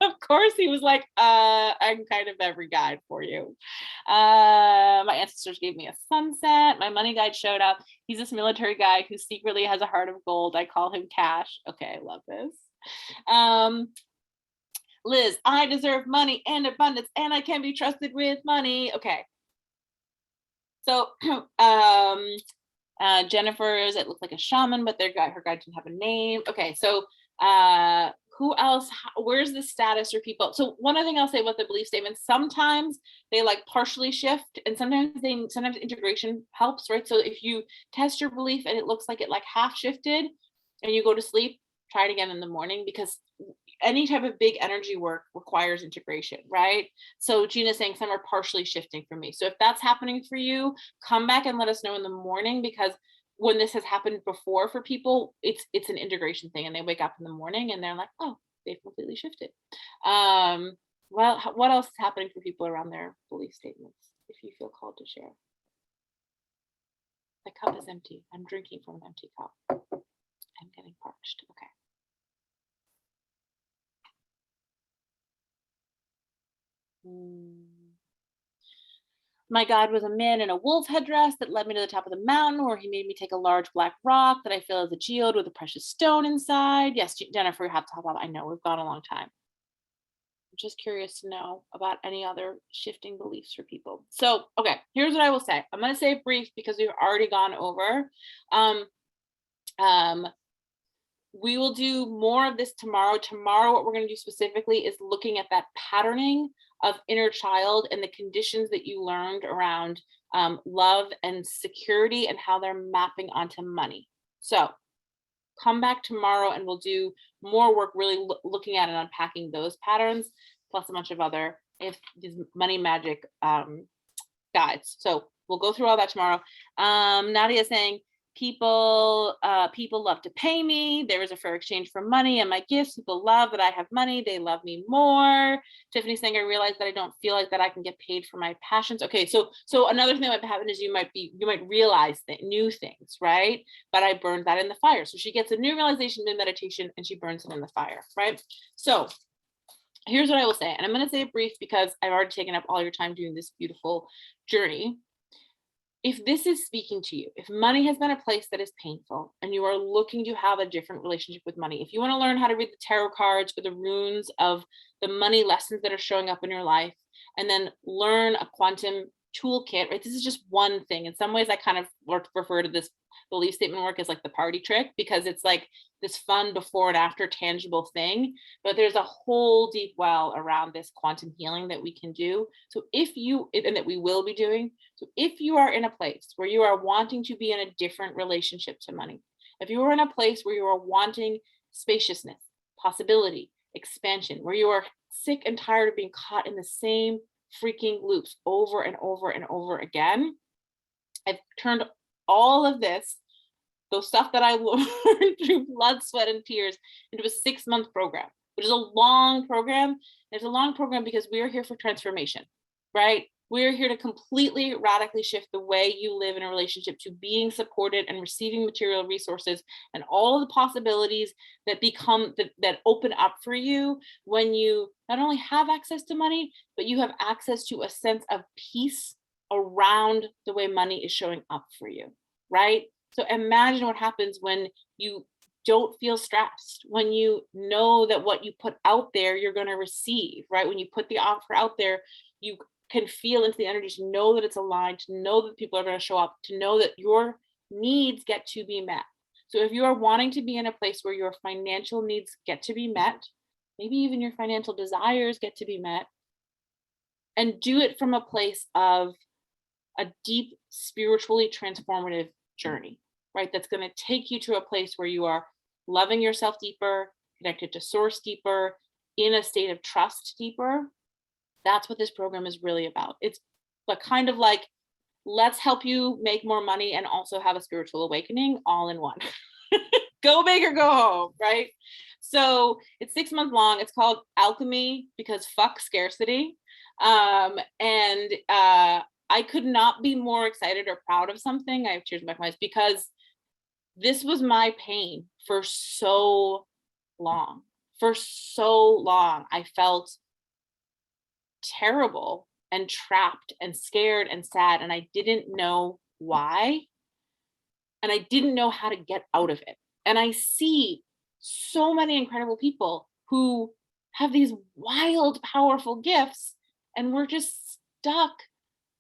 Of course, he was like, I'm kind of every guide for you. My ancestors gave me a sunset. My money guide showed up. He's this military guy who secretly has a heart of gold. I call him Cash. Okay, I love this. Liz, I deserve money and abundance, and I can be trusted with money. Okay. So Jennifer's, it looked like a shaman, but her guide didn't have a name. Okay, so who else? Where's the status for people? So one other thing I'll say about the belief statements, sometimes they like partially shift, and sometimes integration helps, right? So if you test your belief and it looks like it like half shifted and you go to sleep, try it again in the morning, because any type of big energy work requires integration, right? So Gina's saying some are partially shifting for me. So if that's happening for you, come back and let us know in the morning, because when this has happened before for people, it's an integration thing, and they wake up in the morning and they're like, oh, they've completely shifted. Well, what else is happening for people around their belief statements, if you feel called to share? My cup is empty. I'm drinking from an empty cup. I'm getting parched. Okay. My guide was a man in a wolf headdress that led me to the top of the mountain, where he made me take a large black rock that I feel is a geode with a precious stone inside. Yes, Jennifer, you have to help out. I know we've gone a long time. I'm just curious to know about any other shifting beliefs for people. So, okay, here's what I will say. I'm going to say it brief because we've already gone over. We will do more of this tomorrow. Tomorrow, what we're going to do specifically is looking at that patterning of inner child and the conditions that you learned around love and security and how they're mapping onto money. So come back tomorrow and we'll do more work really looking at and unpacking those patterns, plus a bunch of other these money magic guides. So we'll go through all that tomorrow. Nadia saying, people love to pay me. There is a fair exchange for money and my gifts. People love that I have money. They love me more. Tiffany saying, I realize that I don't feel like that I can get paid for my passions. Okay, so another thing that might happen is you might realize new things, right? But I burned that in the fire. So she gets a new realization in meditation and she burns it in the fire, right? So here's what I will say, and I'm going to say it brief because I've already taken up all your time doing this beautiful journey. If this is speaking to you, if money has been a place that is painful and you are looking to have a different relationship with money, if you want to learn how to read the tarot cards or the runes of the money lessons that are showing up in your life, and then learn a quantum toolkit, right? This is just one thing. In some ways, I kind of refer to this belief statement work as like the party trick, because it's like this fun before and after tangible thing, but there's a whole deep well around this quantum healing that we can do. So and that we will be doing. So if you are in a place where you are wanting to be in a different relationship to money, if you are in a place where you are wanting spaciousness, possibility, expansion, where you are sick and tired of being caught in the same freaking loops over and over and over again, I've turned all of this, those stuff that I learned through blood, sweat, and tears, into a 6-month program, which is a long program. It's a long program because we are here for transformation, right? We're here to completely radically shift the way you live in a relationship to being supported and receiving material resources and all of the possibilities that that open up for you when you not only have access to money, but you have access to a sense of peace around the way money is showing up for you, right? So imagine what happens when you don't feel stressed, when you know that what you put out there, you're going to receive, right? When you put the offer out there, you can feel into the energy to know that it's aligned, to know that people are going to show up, to know that your needs get to be met. So if you are wanting to be in a place where your financial needs get to be met, maybe even your financial desires get to be met, and do it from a place of a deep, spiritually transformative journey, right? That's going to take you to a place where you are loving yourself deeper, connected to source deeper, in a state of trust deeper. That's what this program is really about. It's but kind of like, let's help you make more money and also have a spiritual awakening all in one. Go big or go home, right? So it's 6 months long. It's called Alchemy because fuck scarcity. And I could not be more excited or proud of something. I have tears in my eyes because this was my pain for so long. For so long, I felt terrible and trapped and scared and sad, and I didn't know why. And I didn't know how to get out of it. And I see so many incredible people who have these wild, powerful gifts, and we're just stuck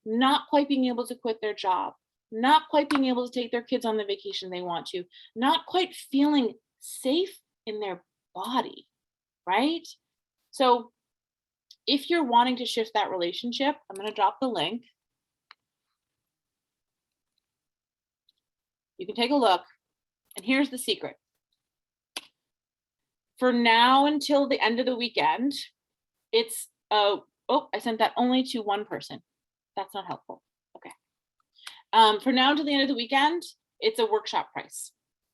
not quite being able to quit their job, not quite being able to take their kids on the vacation they want to, not quite feeling safe in their body, right? So if you're wanting to shift that relationship, I'm going to drop the link. You can take a look. And here's the secret. For now until the end of the weekend, it's, oh, I sent that only to one person. That's not helpful. Okay. For now until the end of the weekend, it's a workshop price.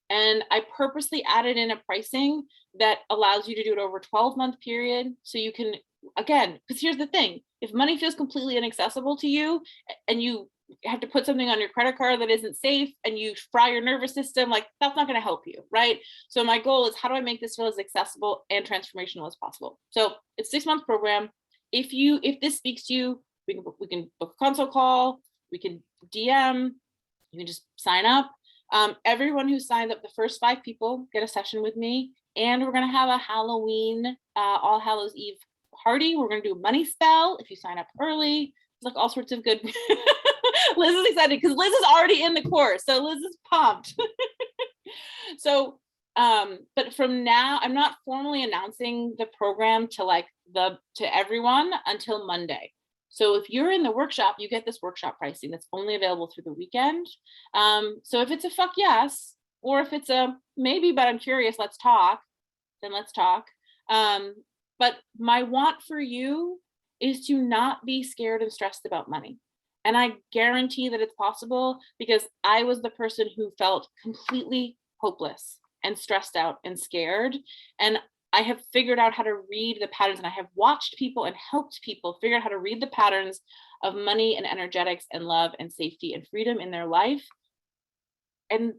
And I purposely added in a pricing that allows you to do it over a 12-month period. So you can, again, because here's the thing, if money feels completely inaccessible to you and you have to put something on your credit card that isn't safe and you fry your nervous system, like that's not going to help you, right? So my goal is, how do I make this feel as accessible and transformational as possible? So it's a 6-month program. If this speaks to you, we can book a consult call, we can DM, you can just sign up. Everyone who signs up, the first 5 people get a session with me, and we're going to have a Halloween, All Hallows Eve party. We're going to do a money spell if you sign up early. Like all sorts of good. Liz is excited because Liz is already in the course, so Liz is pumped. So, but from now, I'm not formally announcing the program to everyone until Monday. So if you're in the workshop, you get this workshop pricing that's only available through the weekend. So if it's a fuck yes, or if it's a maybe, but I'm curious, let's talk, then let's talk. But my want for you is to not be scared and stressed about money. And I guarantee that it's possible because I was the person who felt completely hopeless and stressed out and scared. And I have figured out how to read the patterns, and I have watched people and helped people figure out how to read the patterns of money and energetics and love and safety and freedom in their life. And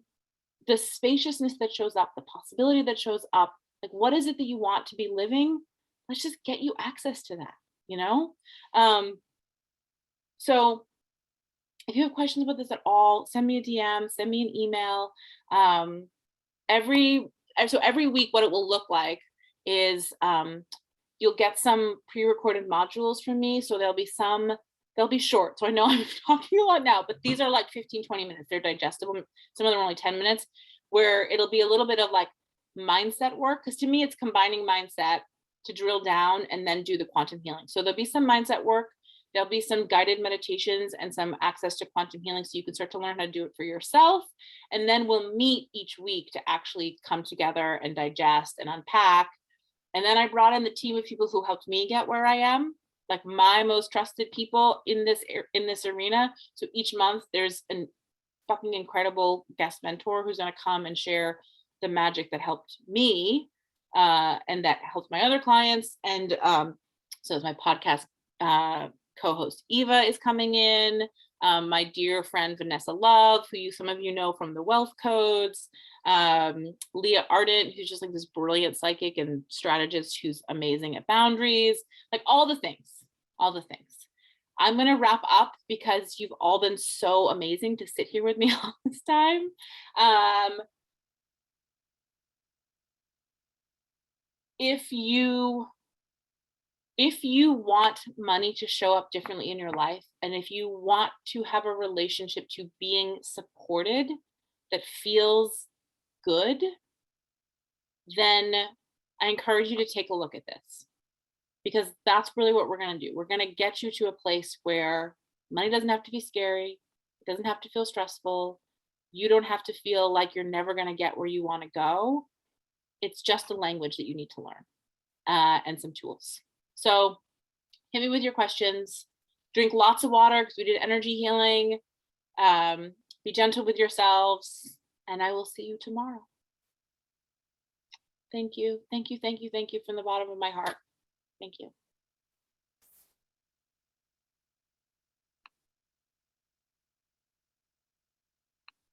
the spaciousness that shows up, the possibility that shows up, like what is it that you want to be living? Let's just get you access to that, you know? So if you have questions about this at all, send me a DM, send me an email. Every week, what it will look like is you'll get some pre-recorded modules from me. So they'll be short. So I know I'm talking a lot now, but these are like 15, 20 minutes. They're digestible. Some of them are only 10 minutes, where it'll be a little bit of like mindset work. Because to me, it's combining mindset to drill down and then do the quantum healing. So there'll be some mindset work. There'll be some guided meditations and some access to quantum healing so you can start to learn how to do it for yourself. And then we'll meet each week to actually come together and digest and unpack. And then I brought in the team of people who helped me get where I am, like my most trusted people in this arena. So each month there's a fucking incredible guest mentor who's going to come and share the magic that helped me and that helped my other clients. And so it's my podcast co-host Eva is coming in. My dear friend Vanessa Love, who some of you know from the Wealth Codes. Leah Ardent, who's just like this brilliant psychic and strategist who's amazing at boundaries. Like all the things, all the things. I'm going to wrap up because you've all been so amazing to sit here with me all this time. If you want money to show up differently in your life, and if you want to have a relationship to being supported that feels good, then I encourage you to take a look at this, because that's really what we're going to do. We're going to get you to a place where money doesn't have to be scary. It doesn't have to feel stressful. You don't have to feel like you're never going to get where you want to go. It's just a language that you need to learn, and some tools. So hit me with your questions. Drink lots of water because we did energy healing. Be gentle with yourselves, and I will see you tomorrow. Thank you. Thank you. Thank you. Thank you from the bottom of my heart. Thank you.